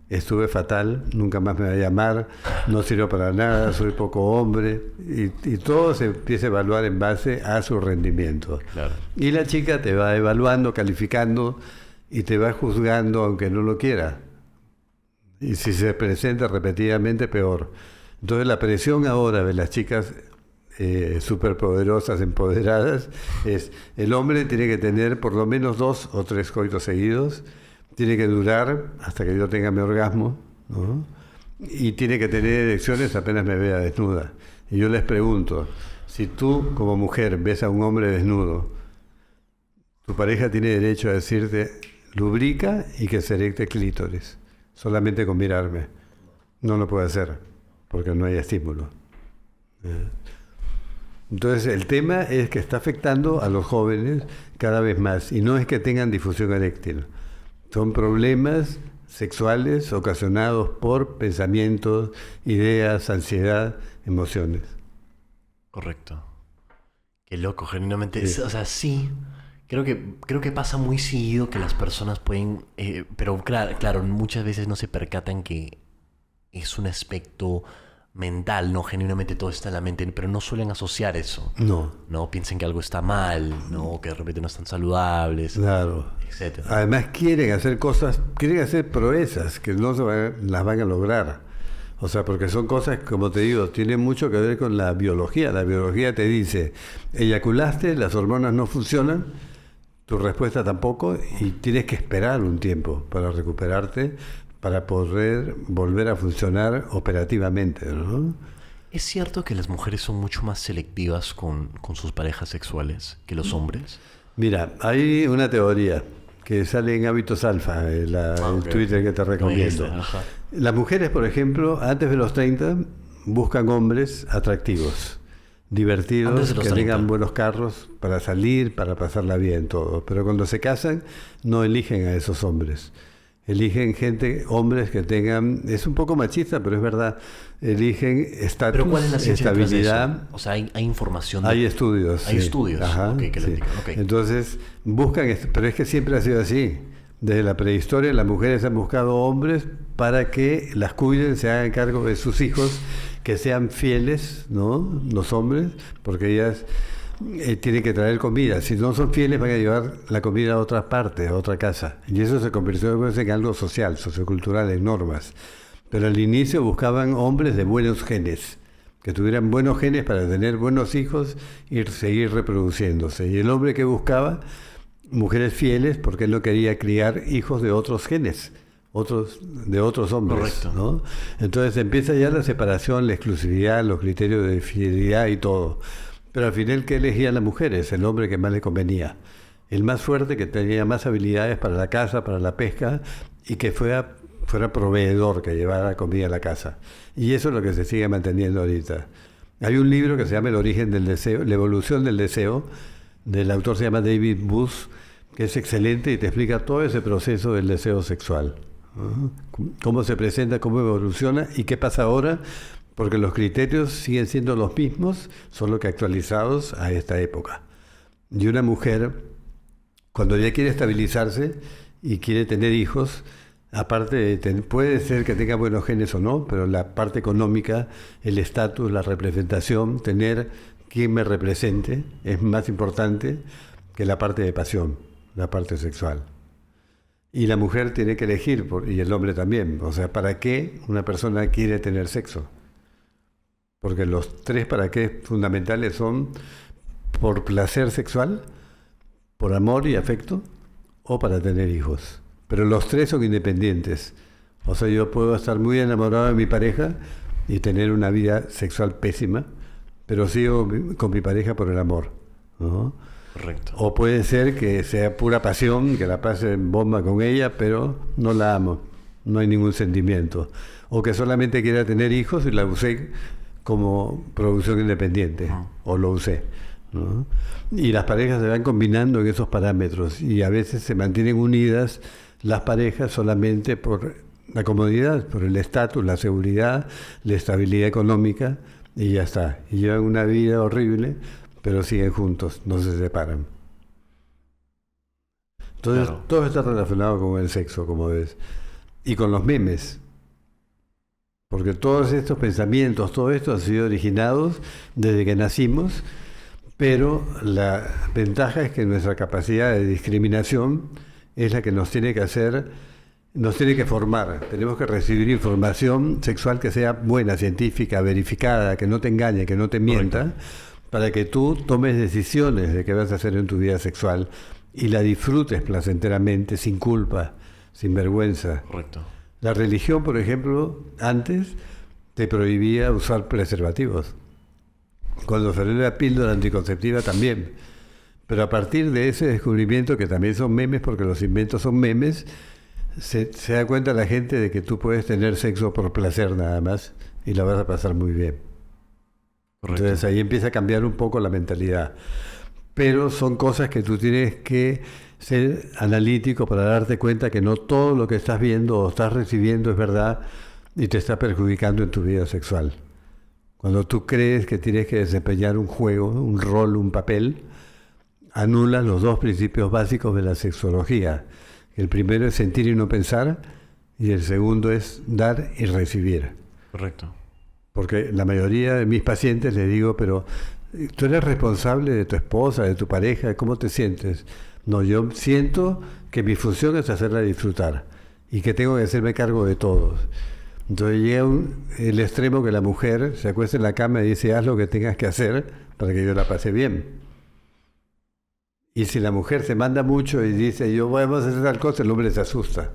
estuve fatal, nunca más me va a llamar, no sirvo para nada, soy poco hombre. Y todo se empieza a evaluar en base a su rendimiento. Claro. Y la chica te va evaluando, calificando y te va juzgando aunque no lo quiera. Y si se presenta repetidamente, peor. Entonces la presión ahora de las chicas superpoderosas, empoderadas, es: el hombre tiene que tener por lo menos 2 o 3 coitos seguidos, tiene que durar hasta que yo tenga mi orgasmo, ¿no? Y tiene que tener erecciones apenas me vea desnuda. Y yo les pregunto, si tú como mujer ves a un hombre desnudo, tu pareja tiene derecho a decirte: lubrica y que se erecte clítoris, solamente con mirarme. No lo puede hacer, porque no hay estímulo. Entonces el tema es que está afectando a los jóvenes cada vez más, y no es que tengan difusión eréctil, son problemas sexuales ocasionados por pensamientos, ideas, ansiedad, emociones. Correcto. Qué loco, genuinamente. Sí. O sea, sí. Creo que pasa muy seguido que las personas pueden... pero claro, muchas veces no se percatan que es un aspecto mental, ¿no? Genuinamente todo está en la mente, pero no suelen asociar eso. No piensen que algo está mal, ¿no? Que de repente no están saludables, Claro. etc. Además quieren hacer cosas, quieren hacer proezas que no las van a lograr. O sea, porque son cosas, como te digo, tienen mucho que ver con la biología. La biología te dice: eyaculaste, las hormonas no funcionan, tu respuesta tampoco, y tienes que esperar un tiempo para recuperarte, para poder volver a funcionar operativamente, ¿no? ¿Es cierto que las mujeres son mucho más selectivas con sus parejas sexuales que los hombres? Mira, hay una teoría que sale en Hábitos Alfa, en Ok. Twitter, que te recomiendo. Ajá. Las mujeres, por ejemplo, antes de los 30, buscan hombres atractivos, divertidos, Antes de los que 30. tengan buenos carros para salir, para pasarla bien, todo. Pero cuando se casan, no eligen a esos hombres. Eligen hombres que tengan, es un poco machista, pero es verdad, eligen estatus, ¿Pero cuál es la ciencia detrás de eso? estabilidad. O sea, hay información. Hay estudios. Hay sí. estudios, Ajá, ok, que lo sí. indican, ok. Entonces, buscan, pero es que siempre ha sido así. Desde la prehistoria, las mujeres han buscado hombres para que las cuiden, se hagan cargo de sus hijos, que sean fieles, ¿no? Los hombres, porque ellas tienen que traer comida. Si no son fieles, van a llevar la comida a otra parte, a otra casa. Y eso se convirtió después en algo social, sociocultural, en normas. Pero al inicio buscaban hombres de buenos genes, que tuvieran buenos genes para tener buenos hijos y seguir reproduciéndose. Y el hombre que buscaba mujeres fieles, porque él no quería criar hijos de otros genes, de otros hombres. Correcto. ¿No? Entonces empieza ya la separación, la exclusividad, los criterios de fidelidad y todo. Pero al final, ¿qué elegían las mujeres? El hombre que más le convenía. El más fuerte, que tenía más habilidades para la caza, para la pesca, y que fuera proveedor, que llevara comida a la casa. Y eso es lo que se sigue manteniendo ahorita. Hay un libro que se llama El origen del deseo, la evolución del deseo, del autor se llama David Buss, que es excelente y te explica todo ese proceso del deseo sexual. ¿No? Cómo se presenta, cómo evoluciona y qué pasa ahora, porque los criterios siguen siendo los mismos, solo que actualizados a esta época. Y una mujer, cuando ya quiere estabilizarse y quiere tener hijos, aparte de puede ser que tenga buenos genes o no, pero la parte económica, el estatus, la representación, tener quien me represente, es más importante que la parte de pasión, la parte sexual. Y la mujer tiene que elegir, y el hombre también. O sea, ¿para qué una persona quiere tener sexo? Porque los tres para qué fundamentales son por placer sexual, por amor y afecto, o para tener hijos. Pero los tres son independientes. O sea, yo puedo estar muy enamorado de mi pareja y tener una vida sexual pésima, pero sigo con mi pareja por el amor, ¿no? Correcto. O puede ser que sea pura pasión, que la pase en bomba con ella, pero no la amo, no hay ningún sentimiento. O que solamente quiera tener hijos y la usé como producción independiente, o lo usé, ¿no? Y las parejas se van combinando en esos parámetros y a veces se mantienen unidas las parejas solamente por la comodidad, por el estatus, la seguridad, la estabilidad económica y ya está. Y llevan una vida horrible, pero siguen juntos, no se separan. Entonces, Claro. todo está relacionado con el sexo, como ves. Y con los memes. Porque todos estos pensamientos, todo esto han sido originados desde que nacimos, pero la ventaja es que nuestra capacidad de discriminación es la que nos tiene que hacer, nos tiene que formar. Tenemos que recibir información sexual que sea buena, científica, verificada, que no te engañe, que no te mienta. Correcto. Para que tú tomes decisiones de qué vas a hacer en tu vida sexual y la disfrutes placenteramente, sin culpa, sin vergüenza. Correcto. La religión, por ejemplo, antes te prohibía usar preservativos. Cuando salió la píldora anticonceptiva también. Pero a partir de ese descubrimiento, que también son memes, porque los inventos son memes, se da cuenta la gente de que tú puedes tener sexo por placer nada más y la vas a pasar muy bien. Correcto. Entonces ahí empieza a cambiar un poco la mentalidad. Pero son cosas que tú tienes que ser analítico para darte cuenta que no todo lo que estás viendo o estás recibiendo es verdad y te está perjudicando en tu vida sexual. Cuando tú crees que tienes que desempeñar un juego, un rol, un papel, anulas los dos principios básicos de la sexología. El primero es sentir y no pensar, y el segundo es dar y recibir. Correcto. Porque la mayoría de mis pacientes les digo, pero tú eres responsable de tu esposa, de tu pareja, ¿cómo te sientes? No, yo siento que mi función es hacerla disfrutar y que tengo que hacerme cargo de todos. Entonces llega el extremo que la mujer se acuesta en la cama y dice, haz lo que tengas que hacer para que yo la pase bien. Y si la mujer se manda mucho y dice, yo vamos a hacer tal cosa, el hombre se asusta.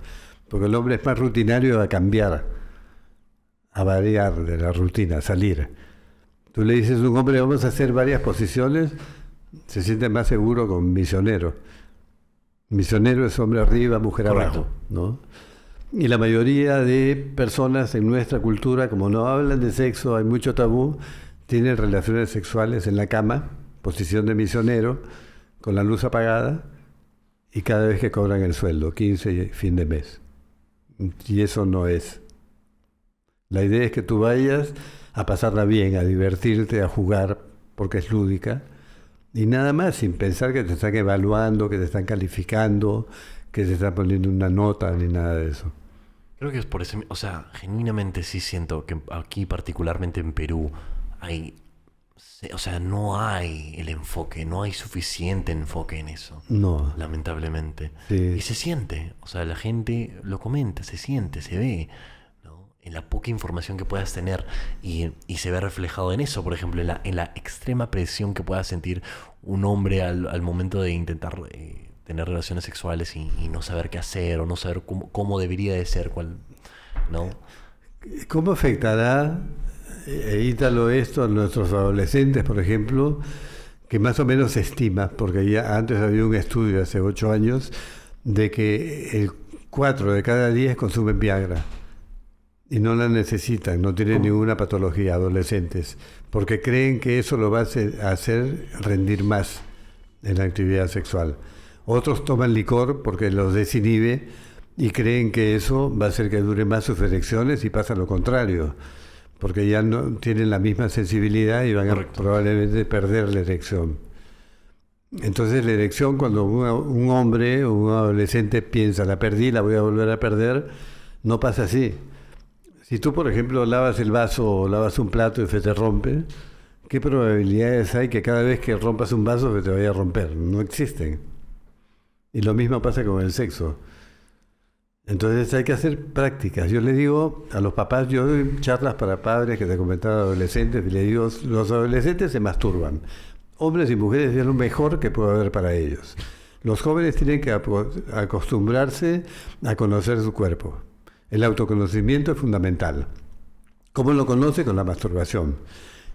Porque el hombre es más rutinario a cambiar, a variar de la rutina, a salir. Tú le dices a un hombre, vamos a hacer varias posiciones, se siente más seguro con misionero. Misionero es hombre arriba, mujer Correcto. abajo, ¿no? Y la mayoría de personas en nuestra cultura, como no hablan de sexo, hay mucho tabú, tienen relaciones sexuales en la cama, posición de misionero, con la luz apagada, y cada vez que cobran el sueldo, 15 y fin de mes. Y eso no es. La idea es que tú vayas a pasarla bien, a divertirte, a jugar, porque es lúdica, y nada más, sin pensar que te están evaluando, que te están calificando, que te están poniendo una nota, ni nada de eso. Creo que es por eso, o sea, genuinamente sí siento que aquí, particularmente en Perú, hay, o sea, no hay el enfoque, no hay suficiente enfoque en eso. No. Lamentablemente. Sí. Y se siente, o sea, la gente lo comenta, se siente, se ve, ¿no? En la poca información que puedas tener y se ve reflejado en eso, por ejemplo, en la extrema presión que pueda sentir un hombre al momento de intentar tener relaciones sexuales y no saber qué hacer o no saber cómo debería de ser, ¿no? ¿Cómo afectará, Ítalo, esto a nuestros adolescentes, por ejemplo, que más o menos se estima, porque ya antes había un estudio hace 8 años, de que el 4 de cada 10 consumen Viagra y no la necesitan, no tienen ninguna patología, adolescentes, porque creen que eso lo va a hacer rendir más en la actividad sexual. Otros toman licor porque los desinhibe y creen que eso va a hacer que dure más sus erecciones y pasa lo contrario. porque ya no tienen la misma sensibilidad y van a probablemente perder la erección. Entonces la erección, cuando un hombre o un adolescente piensa, la perdí, la voy a volver a perder, no pasa así. Si tú, por ejemplo, lavas el vaso o lavas un plato y se te rompe, ¿qué probabilidades hay que cada vez que rompas un vaso se te vaya a romper? No existen. Y lo mismo pasa con el sexo. Entonces hay que hacer prácticas. Yo le digo a los papás, yo doy charlas para padres que te comentaba adolescentes, y le digo, los adolescentes se masturban. Hombres y mujeres es lo mejor que puede haber para ellos. Los jóvenes tienen que acostumbrarse a conocer su cuerpo. El autoconocimiento es fundamental. ¿Cómo lo conoce? Con la masturbación.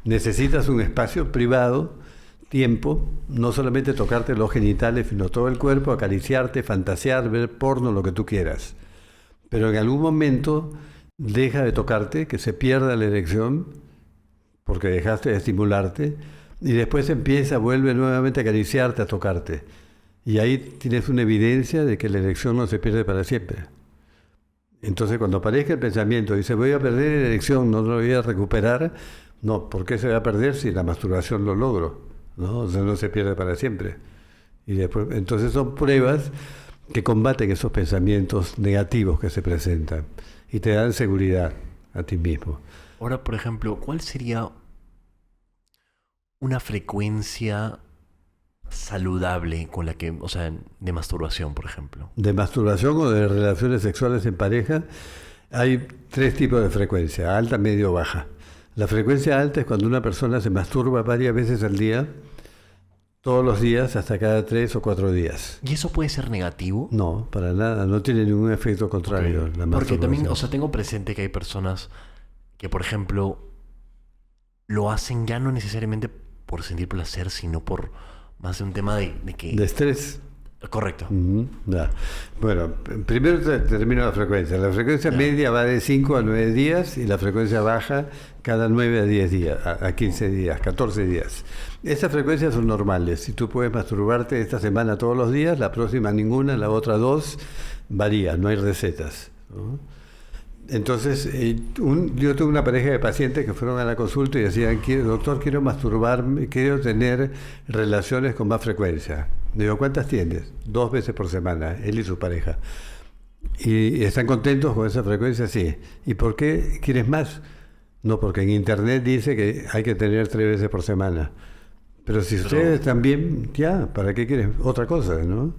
Necesitas un espacio privado, tiempo, no solamente tocarte los genitales, sino todo el cuerpo, acariciarte, fantasear, ver porno, lo que tú quieras. Pero en algún momento deja de tocarte, que se pierda la erección, porque dejaste de estimularte, y después vuelve nuevamente a acariciarte, a tocarte. Y ahí tienes una evidencia de que la erección no se pierde para siempre. Entonces cuando aparezca el pensamiento y dice, voy a perder la erección, no lo voy a recuperar, no, ¿por qué se va a perder si la masturbación lo logro? ¿No? O sea, no se pierde para siempre. Y después, entonces son pruebas que combaten esos pensamientos negativos que se presentan y te dan seguridad a ti mismo. Ahora, por ejemplo, ¿cuál sería una frecuencia saludable con la que, o sea, de masturbación, por ejemplo? De masturbación o de relaciones sexuales en pareja, hay 3 tipos de frecuencia, alta, medio, baja. La frecuencia alta es cuando una persona se masturba varias veces al día, todos los días, hasta cada 3 o 4 días. ¿Y eso puede ser negativo? No, para nada, no tiene ningún efecto contrario. Okay. Porque también, o sea, tengo presente que hay personas que, por ejemplo, lo hacen ya no necesariamente por sentir placer, sino por más de un tema de que... De estrés. Correcto. Ya. Bueno, primero termino la frecuencia. La frecuencia media va de 5 a 9 días y la frecuencia baja cada 9 a 10 días, a 15 días, 14 días. Esas frecuencias son normales. Si tú puedes masturbarte esta semana todos los días, la próxima ninguna, la otra 2, varía, no hay recetas, ¿no? Entonces, yo tuve una pareja de pacientes que fueron a la consulta y decían, doctor, quiero masturbarme, quiero tener relaciones con más frecuencia. Digo, ¿cuántas tienes? 2 veces por semana, él y su pareja. ¿Y están contentos con esa frecuencia? Sí. ¿Y por qué quieres más? No, porque en internet dice que hay que tener 3 veces por semana. Pero si ustedes también, ya, ¿para qué quieres otra cosa, no?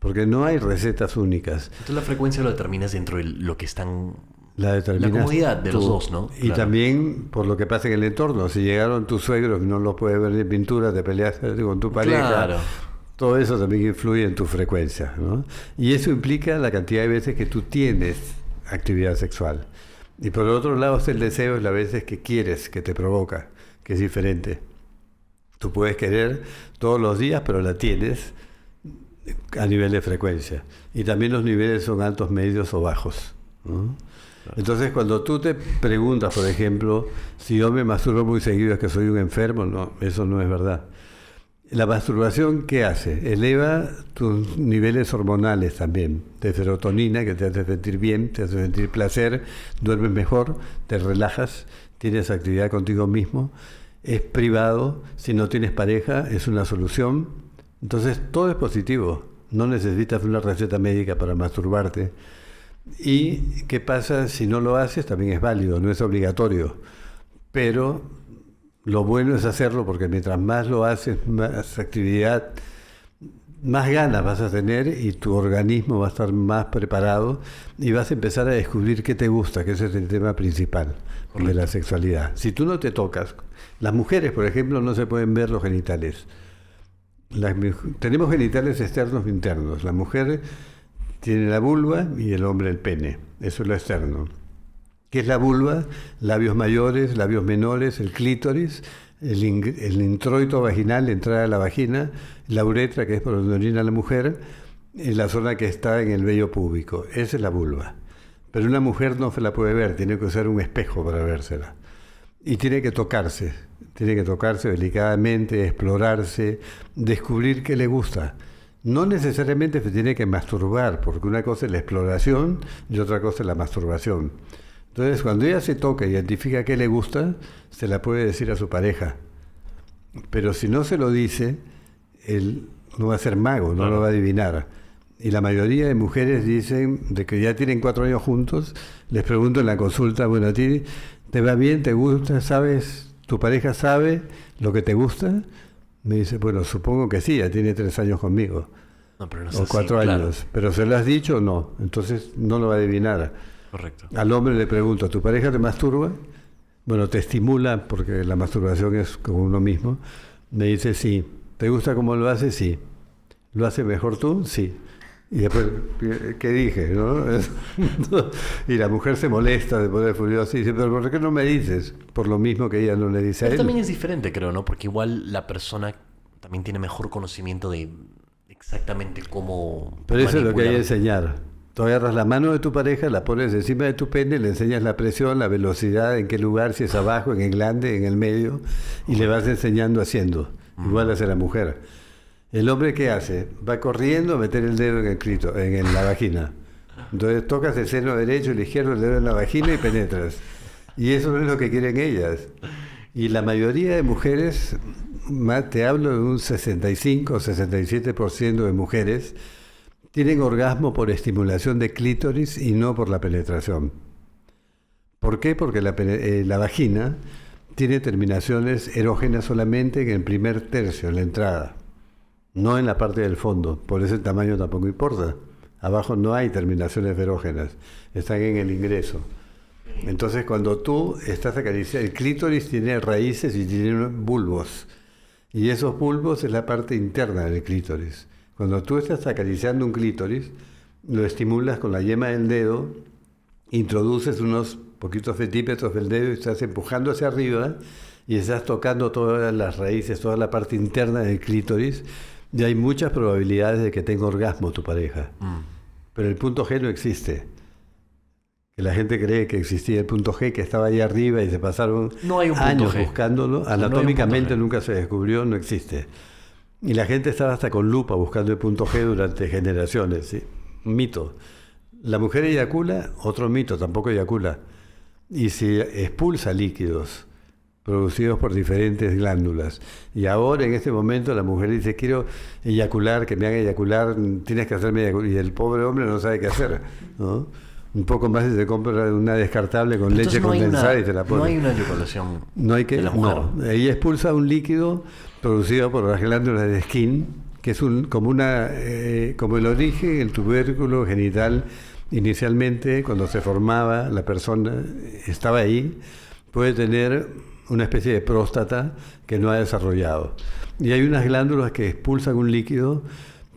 Porque no hay recetas únicas. Entonces la frecuencia lo determinas dentro de lo que están... La comodidad de los dos, ¿no? Y también por lo que pasa en el entorno. Si llegaron tus suegros, no los puedes ver en pintura, te peleaste con tu pareja. Claro. Todo eso también influye en tu frecuencia, ¿no? Y eso implica la cantidad de veces que tú tienes actividad sexual. Y por el otro lado está el deseo, es las veces que quieres, que te provoca, que es diferente. Tú puedes querer todos los días, pero la tienes a nivel de frecuencia. Y también los niveles son altos, medios o bajos, ¿no? Entonces, cuando tú te preguntas, por ejemplo, si yo me masturbo muy seguido es que soy un enfermo, no, eso no es verdad. La masturbación, ¿qué hace? Eleva tus niveles hormonales también, de serotonina, que te hace sentir bien, te hace sentir placer, duermes mejor, te relajas, tienes actividad contigo mismo, es privado, si no tienes pareja, es una solución. Entonces, todo es positivo, no necesitas una receta médica para masturbarte. ¿Y qué pasa si no lo haces? También es válido, no es obligatorio, pero lo bueno es hacerlo porque mientras más lo haces, más actividad, más ganas vas a tener y tu organismo va a estar más preparado y vas a empezar a descubrir qué te gusta, que ese es el tema principal de la sexualidad. Si tú no te tocas, las mujeres, por ejemplo, no se pueden ver los genitales. Tenemos genitales externos e internos. La mujer tiene la vulva y el hombre el pene. Eso es lo externo. ¿Qué es la vulva? Labios mayores, labios menores, el clítoris, el introito vaginal, la entrada de la vagina, la uretra, que es por donde orina la mujer, y la zona que está en el vello púbico. Esa es la vulva. Pero una mujer no se la puede ver, tiene que usar un espejo para vérsela. Y tiene que tocarse delicadamente, explorarse, descubrir qué le gusta. No necesariamente se tiene que masturbar, porque una cosa es la exploración y otra cosa es la masturbación. Entonces, cuando ella se toca y identifica qué le gusta, se la puede decir a su pareja. Pero si no se lo dice, él no va a ser mago, no lo va a adivinar. Y la mayoría de mujeres dicen, de que ya tienen 4 años juntos, les pregunto en la consulta, bueno, ¿a ti te va bien, te gusta, sabes, tu pareja sabe lo que te gusta? Me dice, bueno, supongo que sí, ya tiene 3 años conmigo. No, pero no es O así, 4 claro. años. Pero ¿se lo has dicho o no? Entonces no lo va a adivinar. Correcto. Al hombre le pregunto, ¿tu pareja te masturba? Bueno, te estimula, porque la masturbación es con uno mismo. Me dice, sí. ¿Te gusta cómo lo hace? Sí. ¿Lo hace mejor tú? Sí. Y después, ¿qué dije? ¿No? Y la mujer se molesta, se pone furiosa y dice, ¿pero por qué no me dices? Por lo mismo que ella no le dice a Pero él. también es diferente, creo, ¿no? Porque igual la persona también tiene mejor conocimiento de exactamente cómo Pero eso es lo que hay que manipular. enseñar. Tú agarras la mano de tu pareja, la pones encima de tu pene, le enseñas la presión, la velocidad, en qué lugar, si es abajo, en el glande, en el medio, y le vas enseñando haciendo. Igual hace la mujer. ¿El hombre qué hace? Va corriendo a meter el dedo en el clítoris, en la vagina. Entonces tocas el seno derecho, el izquierdo, el dedo en la vagina y penetras. Y eso no es lo que quieren ellas. Y la mayoría de mujeres, te hablo de un 65 o 67% de mujeres, tienen orgasmo por estimulación de clítoris y no por la penetración. ¿Por qué? Porque la vagina tiene terminaciones erógenas solamente en el primer tercio, en la entrada, no en la parte del fondo. Por eso el tamaño tampoco importa. Abajo no hay terminaciones erógenas, están en el ingreso. Entonces, cuando tú estás acariciando, el clítoris tiene raíces y tiene bulbos. Y esos bulbos es la parte interna del clítoris. Cuando tú estás acariciando un clítoris, lo estimulas con la yema del dedo, introduces unos poquitos centímetros del dedo y estás empujando hacia arriba y estás tocando todas las raíces, toda la parte interna del clítoris, y hay muchas probabilidades de que tenga orgasmo tu pareja. Pero el punto G no existe. Que la gente cree que existía el punto G, que estaba ahí arriba y se pasaron No hay un punto años G. buscándolo. O sea, no hay un Anatómicamente punto G. nunca se descubrió, no existe. Y la gente estaba hasta con lupa buscando el punto G durante generaciones. ¿Sí? Un mito. La mujer eyacula, otro mito, tampoco eyacula. Y si expulsa líquidos producidos por diferentes glándulas. Y ahora, en este momento, la mujer dice, quiero eyacular, que me haga eyacular, tienes que hacerme eyacular. Y el pobre hombre no sabe qué hacer, ¿no? Un poco más y se compra una descartable con Pero leche entonces condensada y te la pone. no hay una eyaculación No hay que, de la mujer. no, ella expulsa un líquido producido por las glándulas de Skin, que es como el origen, el tubérculo genital. Inicialmente, cuando se formaba, la persona estaba ahí, puede tener una especie de próstata que no ha desarrollado. Y hay unas glándulas que expulsan un líquido,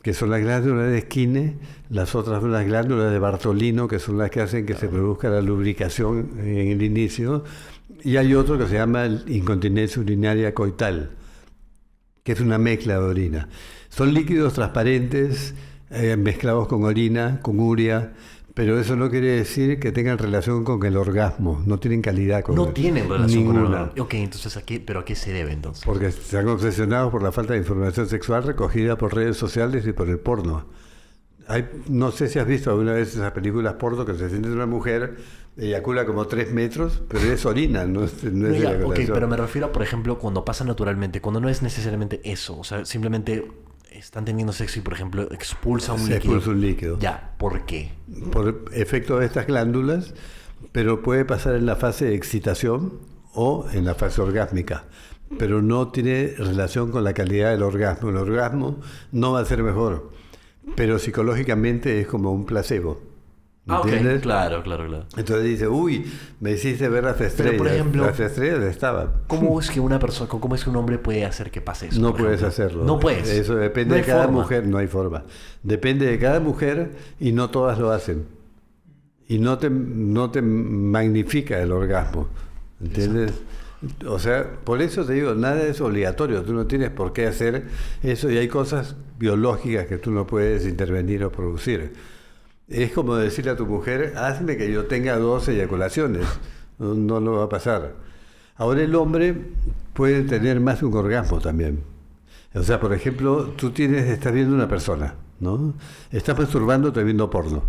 que son las glándulas de Skin, las otras son las glándulas de Bartolino, que son las que hacen que se produzca la lubricación en el inicio, y hay otro que se llama incontinencia urinaria coital, que es una mezcla de orina. Son líquidos transparentes mezclados con orina, con urea, pero eso no quiere decir que tengan relación con el orgasmo, no tienen calidad con No tienen relación con el ninguna. orgasmo. Ok, entonces, ¿pero a qué se debe entonces? Porque están obsesionados por la falta de información sexual recogida por redes sociales y por el porno. No sé si has visto alguna vez esas películas porno que se siente una mujer, eyacula como 3 metros, pero es orina, no es No, ya, ok, eyaculación. pero me refiero a, por ejemplo, cuando pasa naturalmente, cuando no es necesariamente eso, o sea, simplemente están teniendo sexo y, por ejemplo, expulsa un Se líquido. expulsa un líquido. Ya, ¿por qué? Por efecto de estas glándulas, pero puede pasar en la fase de excitación o en la fase orgásmica, pero no tiene relación con la calidad del orgasmo. El orgasmo no va a ser mejor, pero psicológicamente es como un placebo. Ah, ok, ¿Entiendes? claro. Entonces dice, uy, me hiciste ver las estrellas. Pero, por ejemplo, las estrellas estaban. ¿Cómo es que cómo es que un hombre puede hacer que pase eso? No por puedes ejemplo? hacerlo. No puedes. Eso depende No hay de cada forma. mujer, no hay forma. Depende de cada mujer y no todas lo hacen. Y no te magnifica el orgasmo. ¿Entiendes? O sea, por eso te digo, nada es obligatorio. Tú no tienes por qué hacer eso y hay cosas biológicas que tú no puedes intervenir o producir. Es como decirle a tu mujer, hazme que yo tenga 2 eyaculaciones. No lo va a pasar. Ahora el hombre puede tener más de un orgasmo también. O sea, por ejemplo, tú estás viendo una persona, ¿no? Estás masturbándote viendo porno.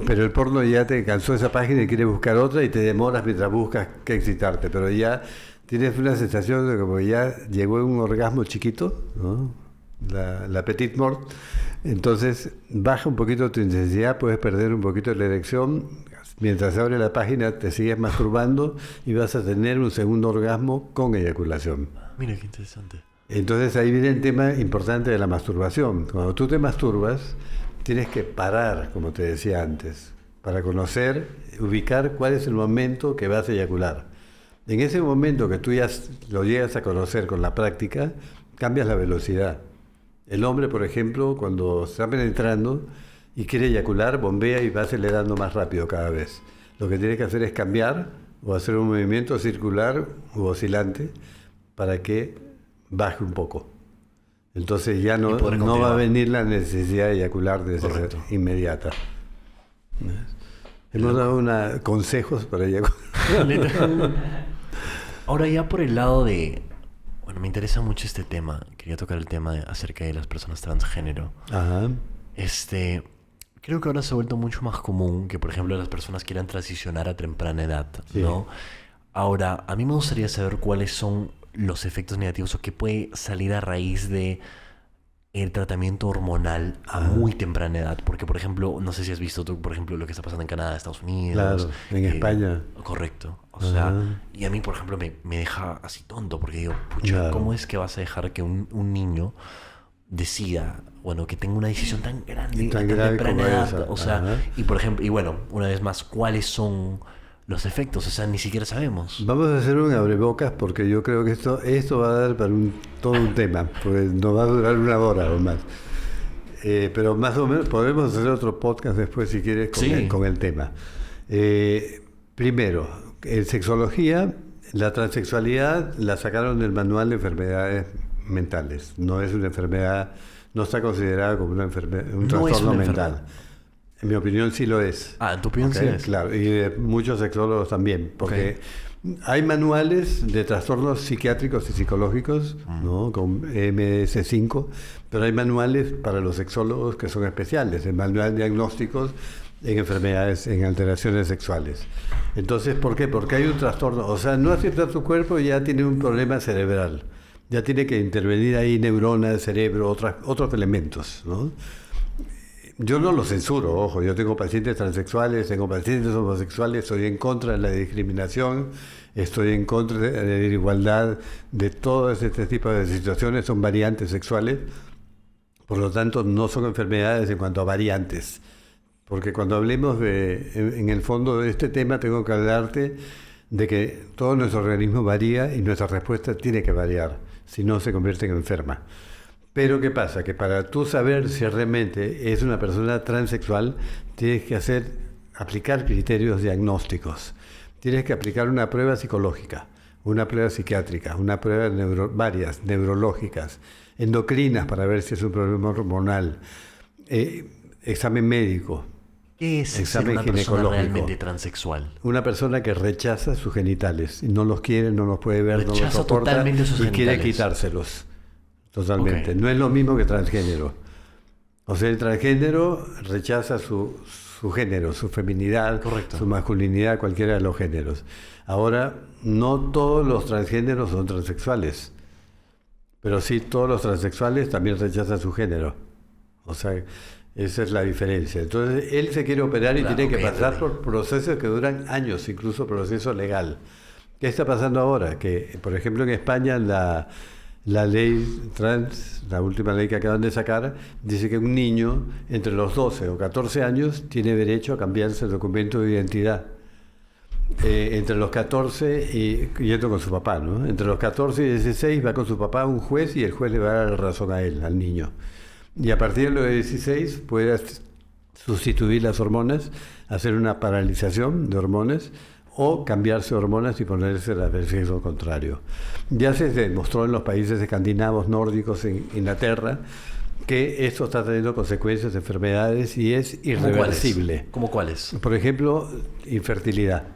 Pero el porno ya te cansó esa página y quieres buscar otra y te demoras mientras buscas que excitarte, pero ya tienes una sensación de como ya llegó un orgasmo chiquito, ¿no? La petite mort. Entonces baja un poquito tu intensidad, puedes perder un poquito la erección. Mientras se abre la página te sigues masturbando y vas a tener un segundo orgasmo con eyaculación. Mira qué interesante. Entonces ahí viene el tema importante de la masturbación. Cuando tú te masturbas, tienes que parar, como te decía antes, para conocer, ubicar cuál es el momento que vas a eyacular. En ese momento que tú ya lo llegas a conocer con la práctica, cambias la velocidad. El hombre, por ejemplo, cuando está penetrando y quiere eyacular, bombea y va acelerando más rápido cada vez. Lo que tiene que hacer es cambiar o hacer un movimiento circular u oscilante para que baje un poco. Entonces ya no va a venir la necesidad de eyacular de esa inmediata. Hemos dado consejos para eyacular. Ahora ya por el lado de... Bueno, me interesa mucho este tema. Quería tocar el tema acerca de las personas transgénero. Ajá. Creo que ahora se ha vuelto mucho más común que, por ejemplo, las personas quieran transicionar a temprana edad, ¿no? Ahora, a mí me gustaría saber cuáles son los efectos negativos o qué puede salir a raíz de el tratamiento hormonal a muy temprana edad. Porque, por ejemplo, no sé si has visto tú, por ejemplo, lo que está pasando en Canadá, Estados Unidos. Claro, en España. Correcto. O sea, y a mí, por ejemplo, me deja así tonto porque digo, pucha, ¿cómo es que vas a dejar que un niño decida, bueno, que tenga una decisión tan grande, tan temprana edad? Esa. O sea, y por ejemplo, y bueno, una vez más, ¿cuáles son los efectos? O sea, ni siquiera sabemos. Vamos a hacer un abrebocas porque yo creo que esto va a dar para todo un tema, porque nos va a durar 1 hora o más. Pero más o menos podemos hacer otro podcast después si quieres con el tema. Primero, en sexología, la transexualidad la sacaron del manual de enfermedades mentales. No es una enfermedad, no está considerada como una enfermedad, un trastorno mental. En mi opinión sí lo es. Ah, en tu opinión sí es. Claro, y de muchos sexólogos también, porque hay manuales de trastornos psiquiátricos y psicológicos, ¿no? Con MS5, pero hay manuales para los sexólogos que son especiales, el manual de diagnósticos en enfermedades, en alteraciones sexuales. Entonces, ¿por qué? Porque hay un trastorno, o sea, no acepta tu cuerpo y ya tiene un problema cerebral, ya tiene que intervenir ahí neuronas, cerebro, otros elementos, ¿no? Yo no lo censuro, ojo, yo tengo pacientes transexuales, tengo pacientes homosexuales, estoy en contra de la discriminación, estoy en contra de la igualdad, de todo este tipo de situaciones, son variantes sexuales, por lo tanto no son enfermedades en cuanto a variantes, porque cuando hablemos en el fondo de este tema tengo que hablarte de que todo nuestro organismo varía y nuestra respuesta tiene que variar, si no se convierte en enferma. Pero ¿qué pasa? Que para tú saber si realmente es una persona transexual, tienes que aplicar criterios diagnósticos. Tienes que aplicar una prueba psicológica, una prueba psiquiátrica, una prueba varias, neurológicas, endocrinas para ver si es un problema hormonal, examen médico. ¿Qué es ser una persona realmente transexual? Una persona que rechaza sus genitales, no los quiere, no los puede ver, no los soporta y quiere quitárselos. Totalmente. Okay. No es lo mismo que transgénero. O sea, el transgénero rechaza su género, su feminidad, su masculinidad, cualquiera de los géneros. Ahora, no todos los transgéneros son transexuales, pero sí todos los transexuales también rechazan su género. O sea, esa es la diferencia. Entonces, él se quiere operar y tiene que pasar por procesos que duran años, incluso proceso legal. ¿Qué está pasando ahora? Que, por ejemplo, en España la ley trans, la última ley que acaban de sacar, dice que un niño entre los 12 o 14 años tiene derecho a cambiarse el documento de identidad. Entre los 14 y yendo con su papá, ¿no? Entre los 14 y 16 va con su papá a un juez y el juez le va a dar la razón a él, al niño. Y a partir de los 16 puede sustituir las hormonas, hacer una paralización de hormonas, o cambiarse hormonas y ponerse el sexo contrario. Ya se demostró en los países escandinavos, nórdicos, en Inglaterra, que esto está teniendo consecuencias de enfermedades y es irreversible. ¿Cómo cuáles? Por ejemplo, infertilidad.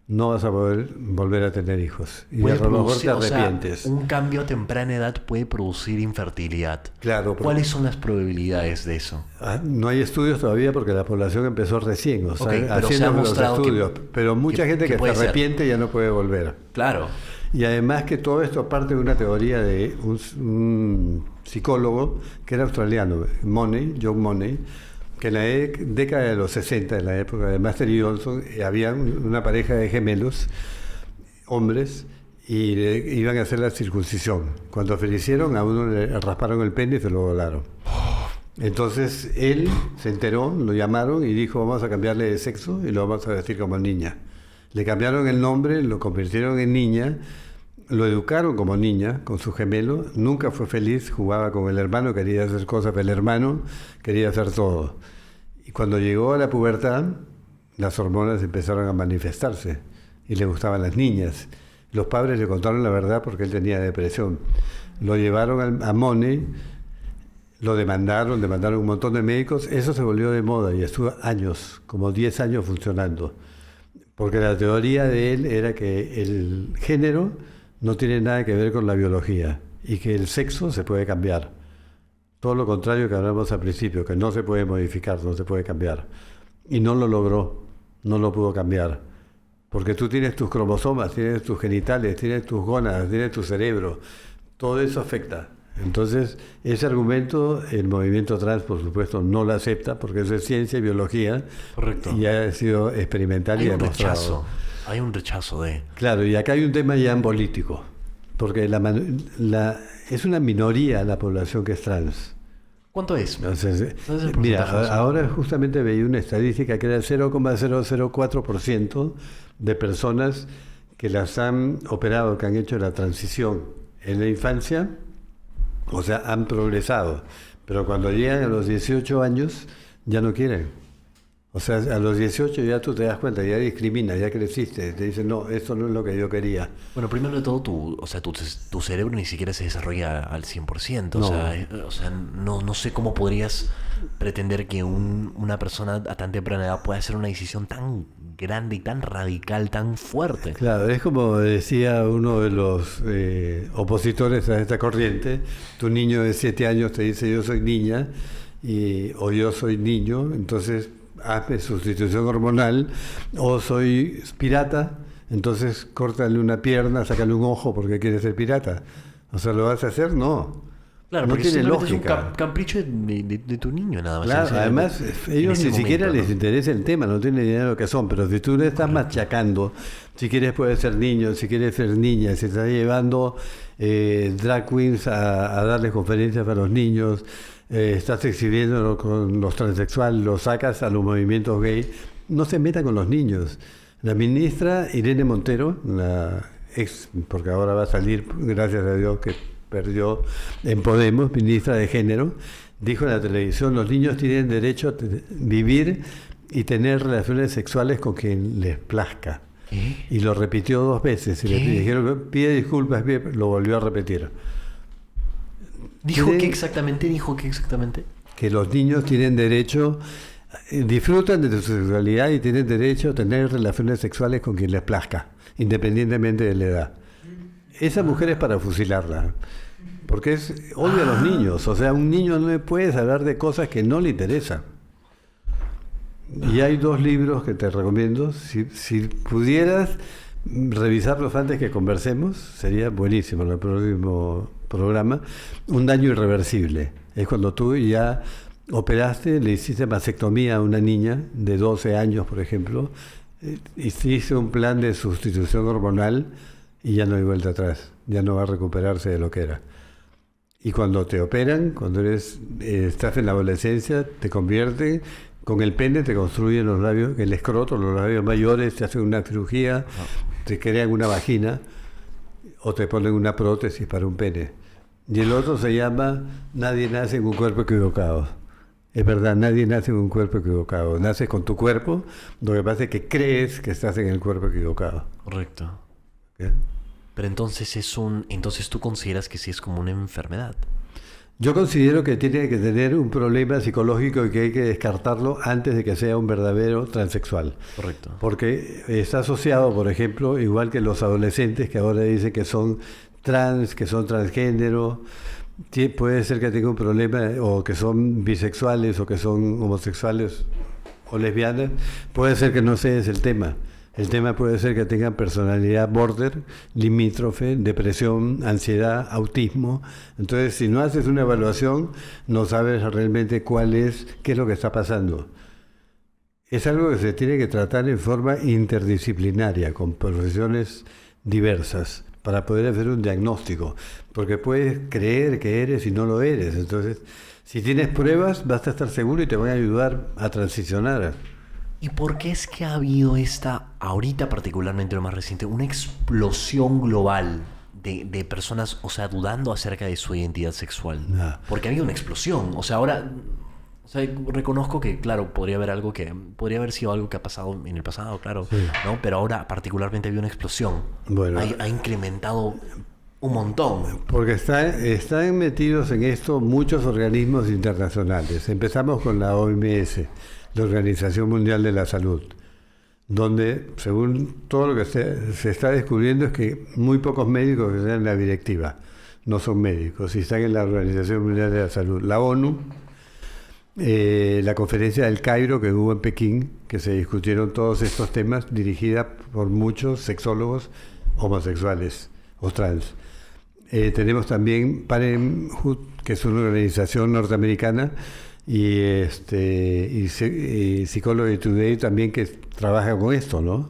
no vas a poder volver a tener hijos. Y Puede a lo mejor te producir, o sea, arrepientes. un cambio a temprana edad puede producir infertilidad. Claro, porque- ¿Cuáles son las probabilidades de eso? No hay estudios todavía porque la población empezó recién, o sea, Ok, pero se ha haciendo los mostrado que- estudios. Pero mucha gente que que se puede ser. arrepiente ya no puede volver. Claro. Y además que todo esto parte de una teoría de un psicólogo que era australiano, John Money, que en la década de los 60, en la época de Master y Johnson, había una pareja de gemelos, hombres, y iban a hacer la circuncisión. Cuando fallecieron, a uno le rasparon el pene y se lo volaron. Entonces él se enteró, lo llamaron y dijo, vamos a cambiarle de sexo y lo vamos a vestir como niña. Le cambiaron el nombre, lo convirtieron en niña, lo educaron como niña con su gemelo, nunca fue feliz, jugaba con el hermano, quería hacer cosas, pero el hermano quería hacer todo. Y cuando llegó a la pubertad, las hormonas empezaron a manifestarse y le gustaban las niñas. Los padres le contaron la verdad porque él tenía depresión. Lo llevaron a Money, lo demandaron un montón de médicos, eso se volvió de moda y estuvo años, como 10 años funcionando. Porque la teoría de él era que el género no tiene nada que ver con la biología y que el sexo se puede cambiar. Todo lo contrario que hablamos al principio, que no se puede modificar, no se puede cambiar. Y no lo logró, no lo pudo cambiar. Porque tú tienes tus cromosomas, tienes tus genitales, tienes tus gónadas, tienes tu cerebro. Todo eso afecta. Entonces, ese argumento, el movimiento trans, por supuesto, no lo acepta porque eso es ciencia y biología. Correcto. Y ha sido experimental y Hay un demostrado. rechazo. Hay un rechazo de... Claro, y acá hay un tema ya político, porque es una minoría la población que es trans. ¿Cuánto es? Entonces, ¿Cuál es el mira, porcentaje? ahora justamente veía una estadística que era el 0,004% de personas que las han operado, que han hecho la transición en la infancia, o sea, han progresado, pero cuando llegan a los 18 años ya no quieren. O sea, a los 18 ya tú te das cuenta, ya discriminas, ya creciste, te dicen, no, esto no es lo que yo quería. Bueno, primero de todo, tu cerebro ni siquiera se desarrolla al 100%. No. O sea, no sé cómo podrías pretender que una persona a tan temprana edad pueda hacer una decisión tan grande y tan radical, tan fuerte. Claro, es como decía uno de los opositores a esta corriente, tu niño de 7 años te dice yo soy niña o yo soy niño, entonces hazme sustitución hormonal, o soy pirata, entonces córtale una pierna, sácale un ojo porque quieres ser pirata. O sea, ¿lo vas a hacer? No. Claro, no porque tiene simplemente lógica. Es un capricho de tu niño nada más. Claro, En ese- además en ellos ese ni siquiera momento, les ¿no? interesa el tema, no tienen idea de lo que son, pero si tú le estás machacando, si quieres puedes ser niño, si quieres ser niña, si estás llevando drag queens a darles conferencias para los niños, estás exhibiéndolo con los transexuales, los sacas a los movimientos gay, no se metan con los niños. La ministra Irene Montero, la ex, porque ahora va a salir, gracias a Dios que perdió en Podemos, ministra de Género, dijo en la televisión, los niños tienen derecho a vivir y tener relaciones sexuales con quien les plazca. ¿Qué? Y lo repitió 2 veces. Y le ¿Qué? dijeron, pide disculpas, lo volvió a repetir. ¿Dijo Tienen- qué exactamente? ¿Dijo qué exactamente? Que los niños tienen derecho, disfrutan de su sexualidad y tienen derecho a tener relaciones sexuales con quien les plazca, independientemente de la edad. Esa mujer es para fusilarla, porque odia a los niños. O sea, un niño no le puedes hablar de cosas que no le interesan. Y hay 2 libros que te recomiendo. Si pudieras revisarlos antes que conversemos, sería buenísimo en el próximo programa. Un daño irreversible. Es cuando tú ya operaste, le hiciste mastectomía a una niña de 12 años, por ejemplo, hiciste un plan de sustitución hormonal y ya no hay vuelta atrás. Ya no va a recuperarse de lo que era. Y cuando te operan, cuando estás en la adolescencia, te convierten, con el pene te construyen los labios, el escroto, los labios mayores, te hacen una cirugía, te crean una vagina o te ponen una prótesis para un pene. Y el otro se llama nadie nace en un cuerpo equivocado. Es verdad, nadie nace en un cuerpo equivocado. Naces con tu cuerpo, lo que pasa es que crees que estás en el cuerpo equivocado. Correcto. ¿Ok? Pero entonces entonces tú consideras que sí es como una enfermedad. Yo considero que tiene que tener un problema psicológico y que hay que descartarlo antes de que sea un verdadero transexual. Correcto. Porque está asociado, por ejemplo, igual que los adolescentes que ahora dicen que son trans, que son transgénero, puede ser que tenga un problema o que son bisexuales o que son homosexuales o lesbianas, puede ser que no sea ese el tema. El tema puede ser que tengan personalidad border, limítrofe, depresión, ansiedad, autismo. Entonces, si no haces una evaluación, no sabes realmente qué es lo que está pasando. Es algo que se tiene que tratar en forma interdisciplinaria, con profesiones diversas, para poder hacer un diagnóstico. Porque puedes creer que eres y no lo eres. Entonces, si tienes pruebas, vas a estar seguro y te van a ayudar a transicionar. ¿Y por qué es que ha habido ahorita particularmente lo más reciente, una explosión global de personas, o sea, dudando acerca de su identidad sexual? No. Porque ha habido una explosión. O sea, ahora, o sea, reconozco que, claro, podría haber sido algo que ha pasado en el pasado, claro, Sí. ¿no? Pero ahora particularmente ha habido una explosión. Bueno. Ha incrementado un montón. Porque están metidos en esto muchos organismos internacionales. Empezamos con la OMS, la Organización Mundial de la Salud, donde, según todo lo que se está descubriendo, es que muy pocos médicos que están en la directiva no son médicos y están en la Organización Mundial de la Salud. La ONU, la conferencia del Cairo que hubo en Pekín, que se discutieron todos estos temas, dirigida por muchos sexólogos homosexuales o trans. Tenemos también Parenthood, que es una organización norteamericana, y Psychology Today también, que trabaja con esto, ¿no?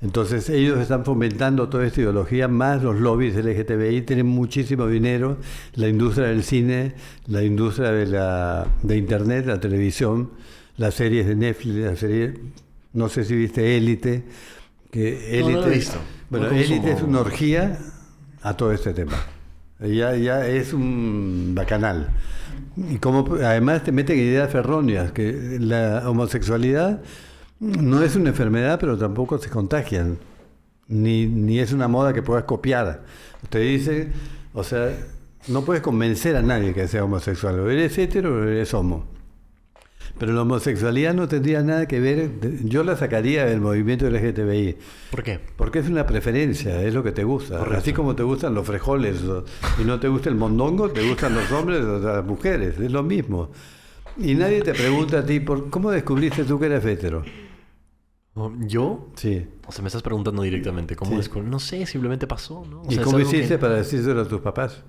Entonces ellos están fomentando toda esta ideología, más los lobbies LGTBI, tienen muchísimo dinero, la industria del cine, la industria de internet, la televisión, las series de Netflix, no sé si viste Élite, que No, Élite, no lo he visto. bueno, No Élite consumo. es una orgía a todo este tema. Ya es un bacanal. Y como además te meten ideas erróneas, que la homosexualidad no es una enfermedad, pero tampoco se contagian, ni es una moda que puedas copiar. Te dice, o sea, no puedes convencer a nadie que sea homosexual, o eres hetero o eres homo. Pero la homosexualidad no tendría nada que ver, yo la sacaría del movimiento LGTBI. ¿Por qué? Porque es una preferencia, es lo que te gusta. Correcto. Así como te gustan los frijoles y no te gusta el mondongo, te gustan los hombres o las mujeres, es lo mismo. Y nadie te pregunta a ti, ¿cómo descubriste tú que eres hetero? ¿Yo? Sí. O sea, me estás preguntando directamente, ¿cómo Sí. descubrí? No sé, simplemente pasó, ¿no? O ¿Y sea, es cómo algo hiciste que- para decírselo a tus papás?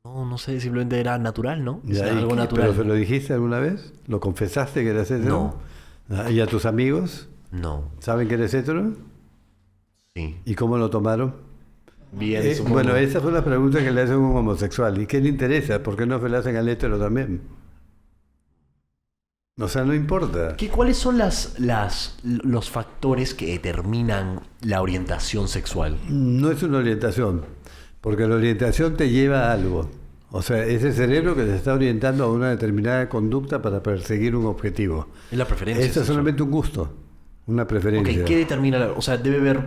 No sé, simplemente era natural, ¿no? O Ya, sea, algo natural. ¿Pero se lo dijiste alguna vez? ¿Lo confesaste que eras hetero? No. ¿Y a tus amigos? No, ¿Saben que eres hetero? sí. ¿Y cómo lo tomaron? Bien, supongo. Bueno, esa fue la pregunta que le hacen a un homosexual. ¿Y qué le interesa? ¿Por qué no se le hacen al hetero también? O sea, no importa. ¿Cuáles son los factores que determinan la orientación sexual? No es una orientación, porque la orientación te lleva a algo. O sea, es el cerebro que te está orientando a una determinada conducta para perseguir un objetivo. Es la preferencia Esto es sexual. solamente un gusto, una preferencia. Ok, ¿qué determina o sea, debe haber... un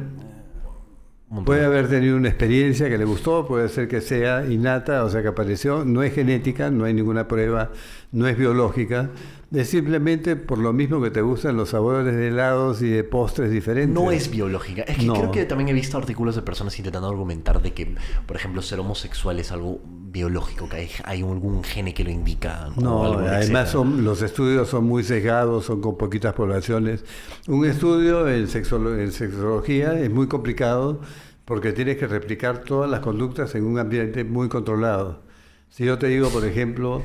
montón. Puede haber tenido una experiencia que le gustó, puede ser que sea innata, o sea que apareció, no es genética, no hay ninguna prueba, no es biológica, es simplemente por lo mismo que te gustan los sabores de helados y de postres diferentes. No es biológica. Es que No. creo que también he visto artículos de personas intentando argumentar de que, por ejemplo, ser homosexual es algo biológico, que hay algún gene que lo indica. O No, algo, además etcétera. los estudios son muy sesgados, son con poquitas poblaciones. Un estudio en sexología es muy complicado porque tienes que replicar todas las conductas en un ambiente muy controlado. Si yo te digo, por ejemplo,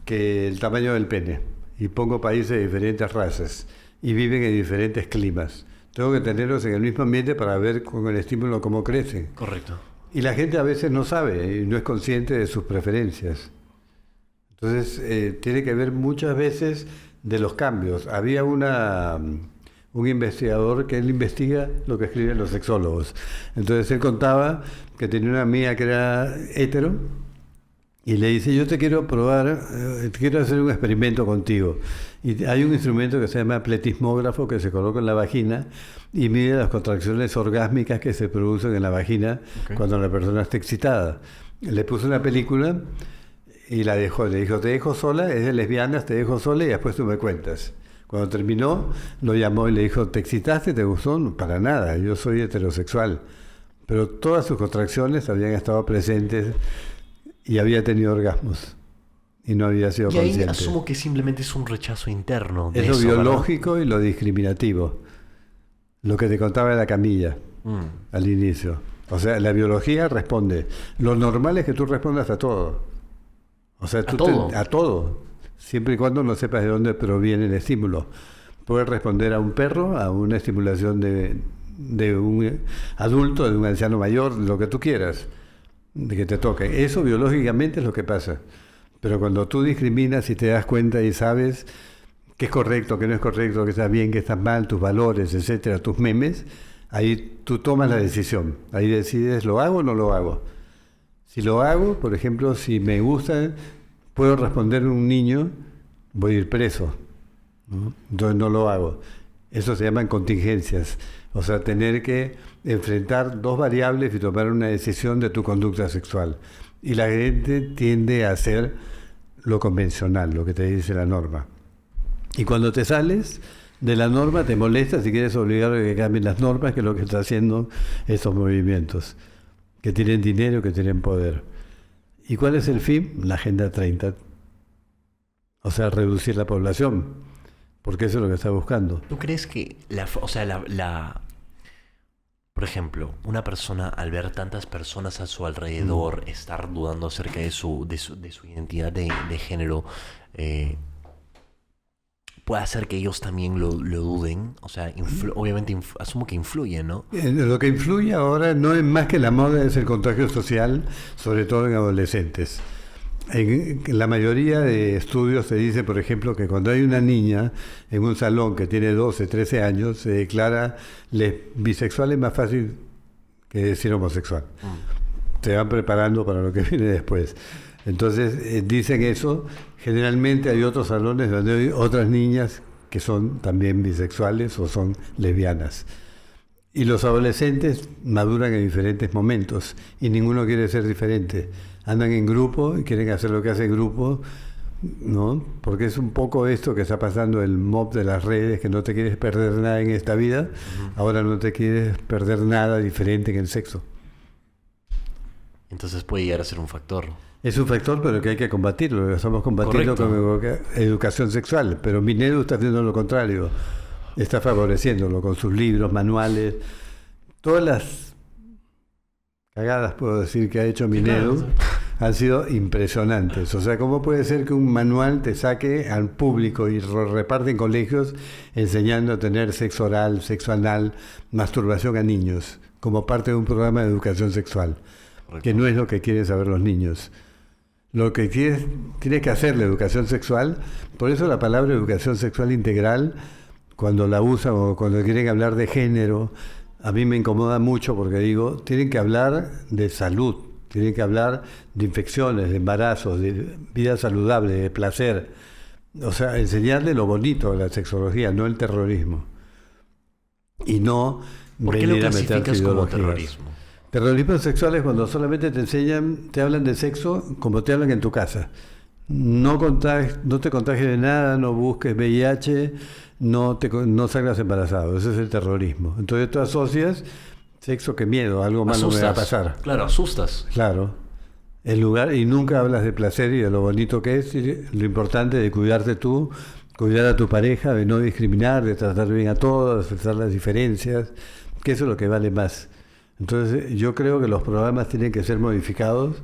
que el tamaño del pene, y pongo países de diferentes razas, y viven en diferentes climas, tengo que tenerlos en el mismo ambiente para ver con el estímulo cómo crecen. Correcto. Y la gente a veces no sabe y no es consciente de sus preferencias. Entonces, tiene que ver muchas veces de los cambios. Había un investigador que él investiga lo que escriben los sexólogos. Entonces, él contaba que tenía una amiga que era hetero y le dice, yo te quiero probar, quiero hacer un experimento contigo. Y hay un instrumento que se llama pletismógrafo que se coloca en la vagina y mide las contracciones orgásmicas que se producen en la vagina Ok. cuando la persona está excitada. Le puso una película y la dejó. Le dijo, te dejo sola, es de lesbianas, te dejo sola y después tú me cuentas. Cuando terminó, lo llamó y le dijo, ¿te excitaste? ¿Te gustó? No, para nada, yo soy heterosexual. Pero todas sus contracciones habían estado presentes y había tenido orgasmos. Y no había sido Y ahí consciente. asumo que simplemente es un rechazo interno. De Es lo eso, biológico y lo discriminativo. Lo que te contaba de la camilla al inicio. O sea, la biología responde. Lo normal es que tú respondas a todo. O sea, ¿A todo? A todo. Siempre y cuando no sepas de dónde proviene el estímulo. Puedes responder a un perro, a una estimulación de un adulto, de un anciano mayor, lo que tú quieras, de que te toque. Eso biológicamente es lo que pasa. Pero cuando tú discriminas y te das cuenta y sabes qué es correcto, qué no es correcto, qué está bien, qué está mal, tus valores, etcétera, tus memes, ahí tú tomas la decisión. Ahí decides, ¿lo hago o no lo hago? Si lo hago, por ejemplo, si me gusta, puedo responder a un niño, voy a ir preso, ¿no? Entonces no lo hago. Eso se llaman contingencias. O sea, tener que enfrentar dos variables y tomar una decisión de tu conducta sexual. Y la gente tiende a hacer lo convencional, lo que te dice la norma. Y cuando te sales de la norma, te molestas y quieres obligar a que cambien las normas, que es lo que están haciendo estos movimientos, que tienen dinero, que tienen poder. ¿Y cuál es el fin? La Agenda 30. O sea, reducir la población, porque eso es lo que está buscando. ¿Tú crees que por ejemplo, una persona al ver tantas personas a su alrededor estar dudando acerca de su identidad de género, puede hacer que ellos también lo duden? O sea, obviamente asumo que influye, ¿no? Lo que influye ahora no es más que la moda, es el contagio social, sobre todo en adolescentes. En la mayoría de estudios se dice, por ejemplo, que cuando hay una niña en un salón que tiene 12, 13 años, se declara bisexual, es más fácil que decir homosexual. Se van preparando para lo que viene después. Entonces, dicen eso. Generalmente hay otros salones donde hay otras niñas que son también bisexuales o son lesbianas. Y los adolescentes maduran en diferentes momentos y ninguno quiere ser diferente. Andan en grupo y quieren hacer lo que hace el grupo, ¿no? Porque es un poco esto que está pasando, el mob de las redes, que no te quieres perder nada en esta vida, ahora no te quieres perder nada diferente en el sexo. Entonces puede llegar a ser un factor. Es un factor, pero que hay que combatirlo. Lo estamos combatiendo con educación sexual, pero Minedu está haciendo lo contrario. Está favoreciéndolo con sus libros, manuales, todas las cagadas, puedo decir, que ha hecho Minedu, claro, han sido impresionantes. O sea, ¿cómo puede ser que un manual te saque al público y lo reparte en colegios enseñando a tener sexo oral, sexo anal, masturbación a niños, como parte de un programa de educación sexual? Correcto. Que no es lo que quieren saber los niños. Lo que tiene que hacer la educación sexual, por eso la palabra educación sexual integral, cuando la usan o cuando quieren hablar de género, a mí me incomoda mucho porque digo, tienen que hablar de salud, tienen que hablar de infecciones, de embarazos, de vida saludable, de placer. O sea, enseñarle lo bonito de la sexología, no el terrorismo. Y no ¿por qué lo venir a meter clasificas como ideologías. terrorismo? Terrorismo sexual es cuando solamente te enseñan, te hablan de sexo como te hablan en tu casa. No te contagies de nada, no busques VIH, no salgas embarazado. Ese es el terrorismo. Entonces tú asocias sexo que miedo, algo malo me va a pasar. Claro, asustas. Claro. En lugar, y nunca hablas de placer y de lo bonito que es, y lo importante de cuidarte tú, cuidar a tu pareja, de no discriminar, de tratar bien a todos, de aceptar las diferencias, que eso es lo que vale más. Entonces yo creo que los programas tienen que ser modificados,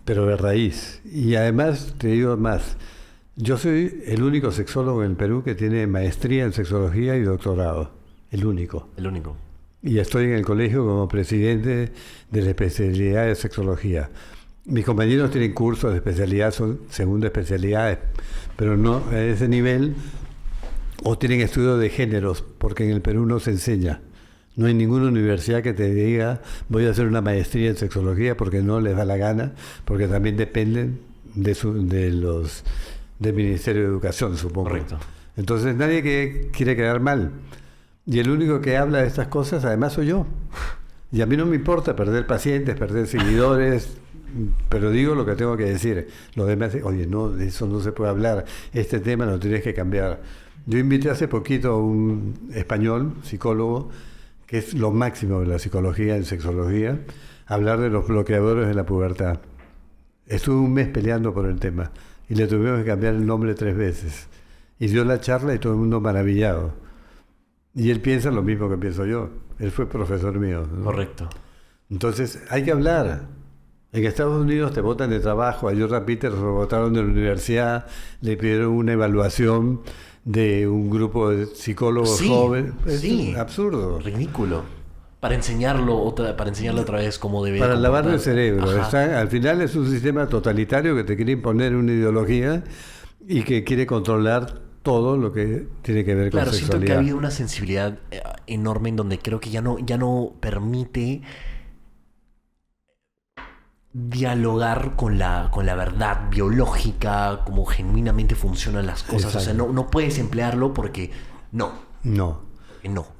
pero de raíz. Y además, te digo más, yo soy el único sexólogo en el Perú que tiene maestría en sexología y doctorado. El único. El único. Y estoy en el colegio como presidente de la especialidad de sexología. Mis compañeros tienen cursos de especialidad, son segunda especialidades, pero no a ese nivel, o tienen estudios de géneros, porque en el Perú no se enseña. No hay ninguna universidad que te diga voy a hacer una maestría en sexología porque no les da la gana, porque también dependen del Ministerio de Educación, supongo. Correcto. Entonces nadie quiere quedar mal. Y el único que habla de estas cosas, además, soy yo. Y a mí no me importa perder pacientes, perder seguidores, pero digo lo que tengo que decir. Los demás, oye, no, de eso no se puede hablar, este tema lo tienes que cambiar. Yo invité hace poquito a un español, psicólogo, que es lo máximo de la psicología, en sexología, a hablar de los bloqueadores de la pubertad. Estuve un mes peleando por el tema y le tuvimos que cambiar el nombre 3 veces. Y dio la charla y todo el mundo maravillado. Y él piensa lo mismo que pienso yo. Él fue profesor mío, ¿no? Correcto. Entonces, hay que hablar. En Estados Unidos te botan de trabajo. A Jordan Peterson lo botaron de la universidad, le pidieron una evaluación de un grupo de psicólogos jóvenes. Es absurdo. Ridículo. Para enseñarlo otra vez cómo debe Para lavarle el cerebro. Ajá. Al final es un sistema totalitario que te quiere imponer una ideología y que quiere controlar todo lo que tiene que ver con Claro, sexualidad. siento que ha habido una sensibilidad enorme en donde creo que ya no permite dialogar con la verdad biológica, como genuinamente funcionan las cosas. Exacto. O sea, no puedes emplearlo porque no.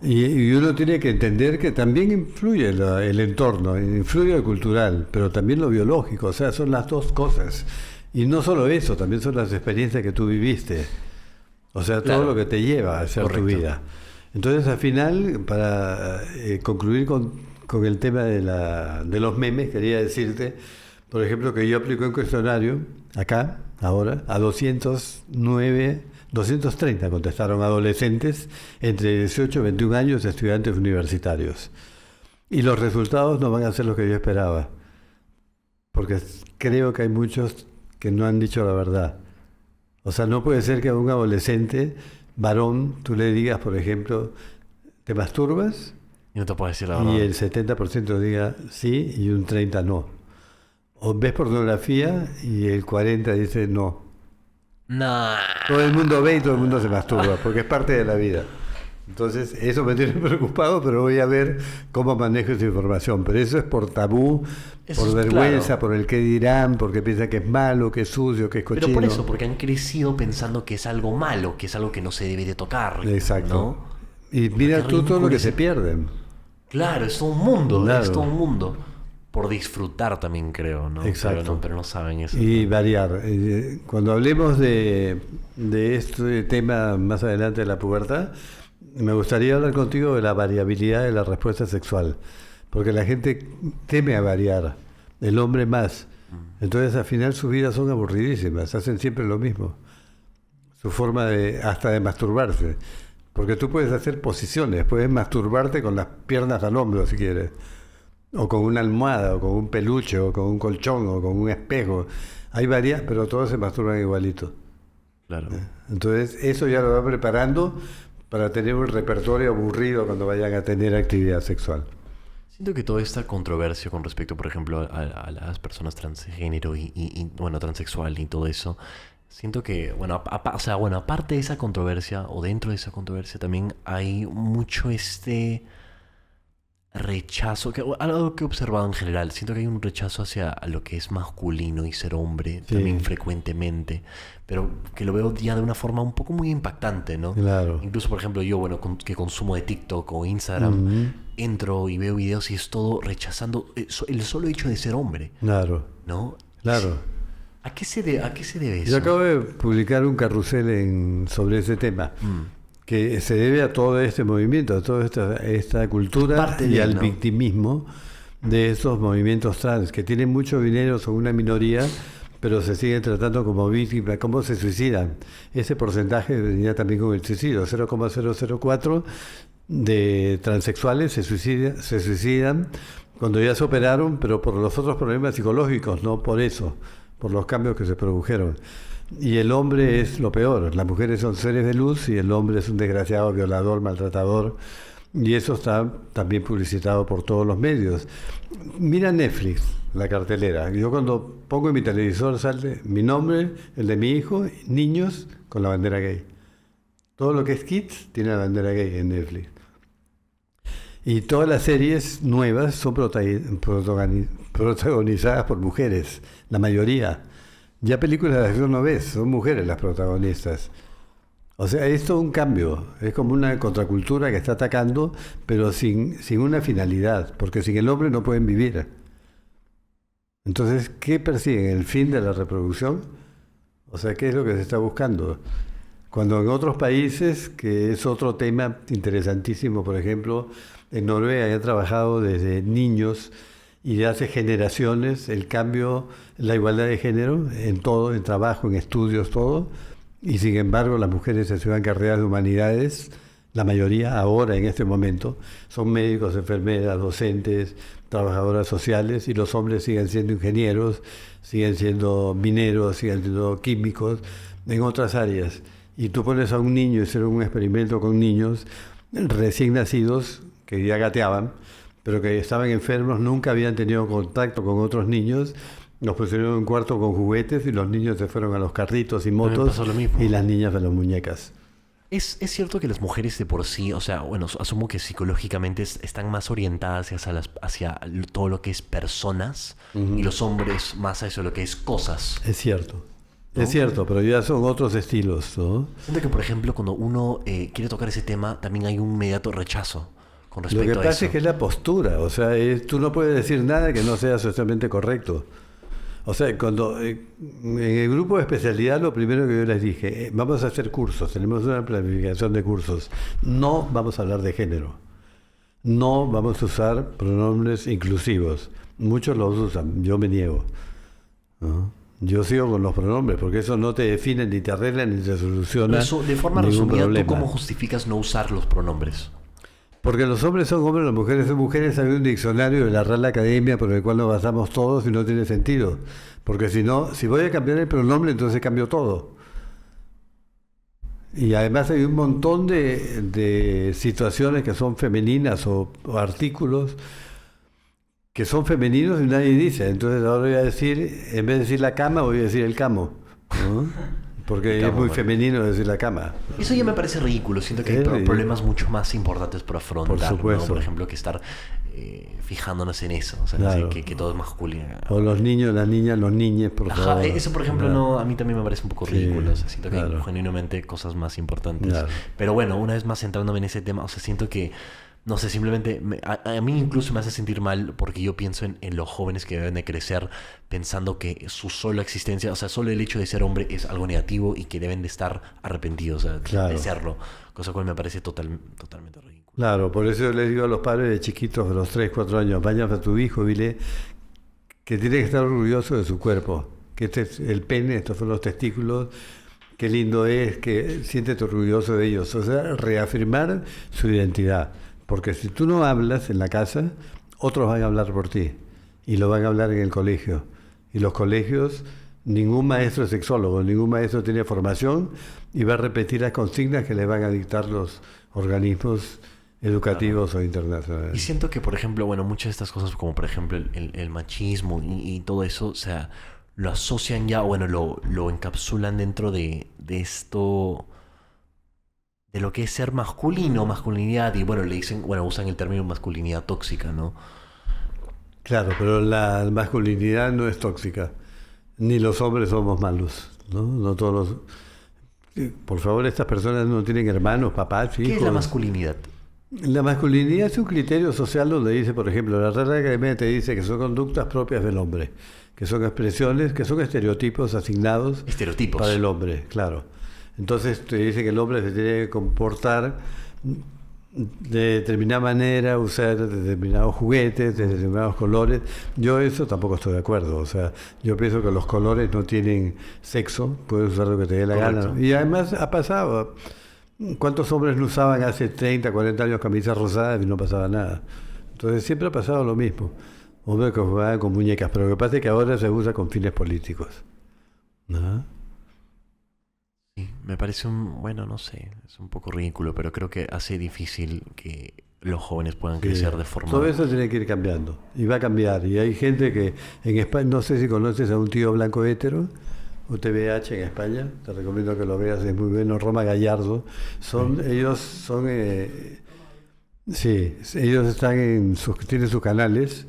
Y uno tiene que entender que también influye el entorno, influye lo cultural, pero también lo biológico. O sea, son las dos cosas. Y no solo eso, también son las experiencias que tú viviste. O sea, todo lo que te lleva a hacer tu vida. Entonces, al final, para concluir con el tema de los memes, quería decirte, por ejemplo, que yo apliqué un cuestionario, acá, ahora, a 230 contestaron adolescentes entre 18 y 21 años, estudiantes universitarios. Y los resultados no van a ser los que yo esperaba, porque creo que hay muchos que no han dicho la verdad. O sea, no puede ser que a un adolescente varón tú le digas, por ejemplo, ¿te masturbas? Y no te puedo decir la verdad. Y el 70% diga sí y un 30% no. O ves pornografía y el 40% dice no. Nah. Todo el mundo ve y todo el mundo se masturba, porque es parte de la vida. Entonces, eso me tiene preocupado, pero voy a ver cómo manejo esa información. Pero eso es por tabú, Eso por es vergüenza, claro. por el qué dirán, porque piensan que es malo, que es sucio, que es cochino. Pero por eso, porque han crecido pensando que es algo malo, que es algo que no se debe de tocar. Exacto. ¿No? Y mira Qué tú todo lo que ridículo se pierden. Claro, es todo un mundo, Claro. es todo un mundo. Por disfrutar también creo, ¿no? Exacto. Pero no saben eso. Y variar. Cuando hablemos de este tema más adelante de la pubertad, me gustaría hablar contigo de la variabilidad de la respuesta sexual. Porque la gente teme a variar, el hombre más. Entonces al final sus vidas son aburridísimas, hacen siempre lo mismo. Su forma hasta de masturbarse. Porque tú puedes hacer posiciones, puedes masturbarte con las piernas al hombro si quieres. O con una almohada, o con un peluche, o con un colchón, o con un espejo. Hay varias, pero todos se masturban igualito. Claro. Entonces, eso ya lo va preparando para tener un repertorio aburrido cuando vayan a tener actividad sexual. Siento que toda esta controversia con respecto, por ejemplo, a las personas transgénero y bueno, transexual y todo eso, siento que, bueno, aparte de esa controversia, o dentro de esa controversia, también hay mucho rechazo, algo que he observado en general. Siento que hay un rechazo hacia lo que es masculino y ser hombre, Sí. también frecuentemente, pero que lo veo ya de una forma un poco muy impactante, ¿no? Claro. Incluso, por ejemplo, yo, bueno, que consumo de TikTok o Instagram, entro y veo videos y es todo rechazando el solo hecho de ser hombre, Claro, ¿no? claro. ¿A qué se debe eso? Yo acabo de publicar un carrusel sobre ese tema, que se debe a todo este movimiento, a toda esta cultura Parte y de, al ¿no? victimismo de esos movimientos trans, que tienen mucho dinero, son una minoría, pero se siguen tratando como víctimas. ¿Cómo se suicidan? Ese porcentaje venía también con el suicidio, 0,004 de transexuales se suicidan cuando ya se operaron, pero por los otros problemas psicológicos, no por eso, por los cambios que se produjeron. Y el hombre es lo peor, las mujeres son seres de luz y el hombre es un desgraciado, violador, maltratador, y eso está también publicitado por todos los medios. Mira Netflix, la cartelera. Yo cuando pongo en mi televisor sale mi nombre, el de mi hijo, niños con la bandera gay. Todo lo que es kids tiene la bandera gay en Netflix. Y todas las series nuevas son protagonizadas por mujeres, la mayoría. Ya películas de acción no ves, son mujeres las protagonistas. O sea, es todo un cambio, es como una contracultura que está atacando, pero sin una finalidad, porque sin el hombre no pueden vivir. Entonces, ¿qué persiguen? ¿El fin de la reproducción? O sea, ¿qué es lo que se está buscando? Cuando en otros países, que es otro tema interesantísimo, por ejemplo, en Noruega han trabajado desde niños y de hace generaciones el cambio, la igualdad de género en todo, en trabajo, en estudios, todo. Y sin embargo, las mujeres estudian carreras de humanidades, la mayoría ahora, en este momento, son médicos, enfermeras, docentes, trabajadoras sociales, y los hombres siguen siendo ingenieros, siguen siendo mineros, siguen siendo químicos, en otras áreas. Y tú pones a un niño y hacer un experimento con niños recién nacidos, que ya gateaban, pero que estaban enfermos, nunca habían tenido contacto con otros niños. Nos pusieron en un cuarto con juguetes y los niños se fueron a los carritos y motos y las niñas a las muñecas. Es cierto que las mujeres de por sí, o sea, bueno, asumo que psicológicamente están más orientadas hacia todo lo que es personas y los hombres más hacia lo que es cosas. Es cierto. ¿No? Es cierto, pero ya son otros estilos, ¿no? Siento que, por ejemplo, cuando uno quiere tocar ese tema, también hay un inmediato rechazo con respecto a eso. Lo que pasa es que es la postura, o sea, tú no puedes decir nada que no sea socialmente correcto. O sea, cuando en el grupo de especialidad lo primero que yo les dije, vamos a hacer cursos, tenemos una planificación de cursos, no vamos a hablar de género, no vamos a usar pronombres inclusivos, muchos los usan, yo me niego, ¿no? Yo sigo con los pronombres, porque eso no te define, ni te arregla, ni te soluciona eso, de forma ningún resumida, problema. ¿tú cómo justificas no usar los pronombres? Porque los hombres son hombres, las mujeres son mujeres. Hay un diccionario de la Real Academia por el cual nos basamos todos y no tiene sentido. Porque si no, si voy a cambiar el pronombre, entonces cambio todo. Y además hay un montón de situaciones que son femeninas o artículos que son femeninos y nadie dice. Entonces ahora voy a decir, en vez de decir la cama, voy a decir el camo, ¿no? Porque es muy femenino decir la cama. Eso ya me parece ridículo. Siento que hay problemas mucho más importantes por afrontar. Por supuesto. ¿No? Por ejemplo, que estar fijándonos en eso. O sea, Claro. que todo es masculino. O los niños, las niñas, los niñes, por Ajá, favor. eso por ejemplo no, a mí también me parece un poco ridículo. O sea, siento que claro. hay genuinamente cosas más importantes. Claro. Pero bueno, una vez más centrándome en ese tema, o sea, siento que, no sé, simplemente a mí incluso me hace sentir mal porque yo pienso en los jóvenes que deben de crecer pensando que su sola existencia, o sea, solo el hecho de ser hombre es algo negativo y que deben de estar arrepentidos, o sea, Claro. de serlo. Cosa cual me parece totalmente ridículo. Claro, por eso yo les digo a los padres de chiquitos de los 3, 4 años, vayan a tu hijo y dile que tiene que estar orgulloso de su cuerpo, que este es el pene, estos son los testículos, qué lindo es, que siéntete orgulloso de ellos. O sea, reafirmar su identidad. Porque si tú no hablas en la casa, otros van a hablar por ti. Y lo van a hablar en el colegio. Y los colegios, ningún maestro es sexólogo, ningún maestro tiene formación y va a repetir las consignas que le van a dictar los organismos educativos o internacionales. Y siento que, por ejemplo, bueno, muchas de estas cosas, como por ejemplo el machismo y todo eso, o sea, lo asocian ya, bueno, lo encapsulan dentro de esto, de lo que es ser masculino, masculinidad, y bueno, le dicen, bueno, usan el término masculinidad tóxica, ¿no? Claro, pero la masculinidad no es tóxica, ni los hombres somos malos, ¿no? No todos los... Por favor, estas personas no tienen hermanos, papás, hijos. ¿Qué es la masculinidad? La masculinidad es un criterio social donde dice, por ejemplo, la Real Academia te dice que son conductas propias del hombre, que son expresiones, que son estereotipos asignados Estereotipos. para el hombre, claro. Entonces te dice que el hombre se tiene que comportar de determinada manera, usar determinados juguetes, de determinados colores. Yo eso tampoco estoy de acuerdo. O sea, yo pienso que los colores no tienen sexo, puedes usar lo que te dé la Correcto. gana. Y además ha pasado. ¿Cuántos hombres no usaban hace 30, 40 años camisas rosadas y no pasaba nada? Entonces siempre ha pasado lo mismo. Hombres que jugaban con muñecas, pero lo que pasa es que ahora se usa con fines políticos. ¿No? Sí, me parece bueno, no sé, es un poco ridículo, pero creo que hace difícil que los jóvenes puedan crecer de forma... Todo eso tiene que ir cambiando. Y va a cambiar. Y hay gente que en España, no sé si conoces a un tío blanco hétero, UTBH en España, te recomiendo que lo veas, es muy bueno, Roma Gallardo. Ellos son... sí, ellos están tienen sus canales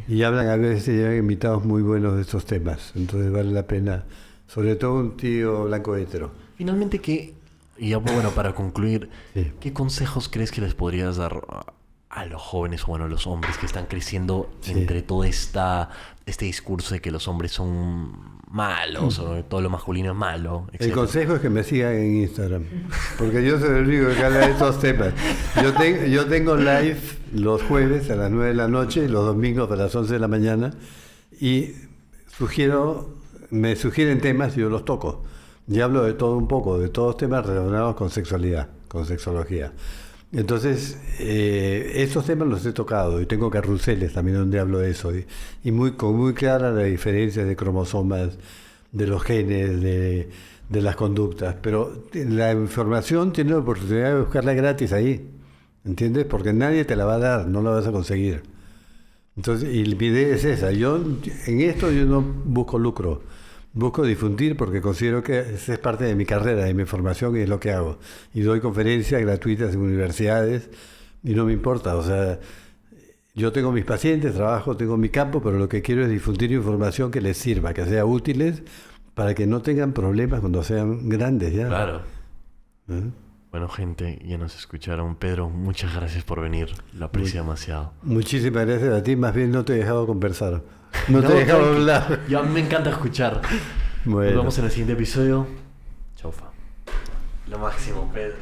y hablan, a veces llevan invitados muy buenos de estos temas. Entonces vale la pena, sobre todo un tío blanco hétero. Finalmente, que Y ya, pues, bueno, para concluir, Sí. ¿qué consejos crees que les podrías dar a los jóvenes o bueno, a los hombres que están creciendo Sí. entre todo este discurso de que los hombres son malos o todo lo masculino es malo, El etcétera? consejo es que me sigan en Instagram, porque yo soy el único que habla de estos temas. Yo tengo live los jueves a las 9 de la noche y los domingos a las 11 de la mañana y me sugieren temas y yo los toco. Y hablo de todo un poco, de todos temas relacionados con sexualidad, con sexología. Entonces, estos temas los he tocado y tengo carruseles también donde hablo de eso. Con muy clara la diferencia de cromosomas, de los genes, de las conductas. Pero la información tiene la oportunidad de buscarla gratis ahí, ¿entiendes? Porque nadie te la va a dar, no la vas a conseguir. Entonces, y mi idea es esa. En esto yo no busco lucro. Busco difundir porque considero que esa es parte de mi carrera, de mi formación y es lo que hago. Y doy conferencias gratuitas en universidades y no me importa. O sea, yo tengo mis pacientes, trabajo, tengo mi campo, pero lo que quiero es difundir información que les sirva, que sea útiles para que no tengan problemas cuando sean grandes ya. Claro. ¿Eh? Bueno, gente, ya nos escucharon. Pedro, muchas gracias por venir. Lo aprecio demasiado. Muchísimas gracias a ti, más bien no te he dejado conversar. No te he dejado tranqui. hablar. Ya, a mí me encanta escuchar. Bueno. Nos vemos en el siguiente episodio. Chaufa. Lo máximo, Pedro.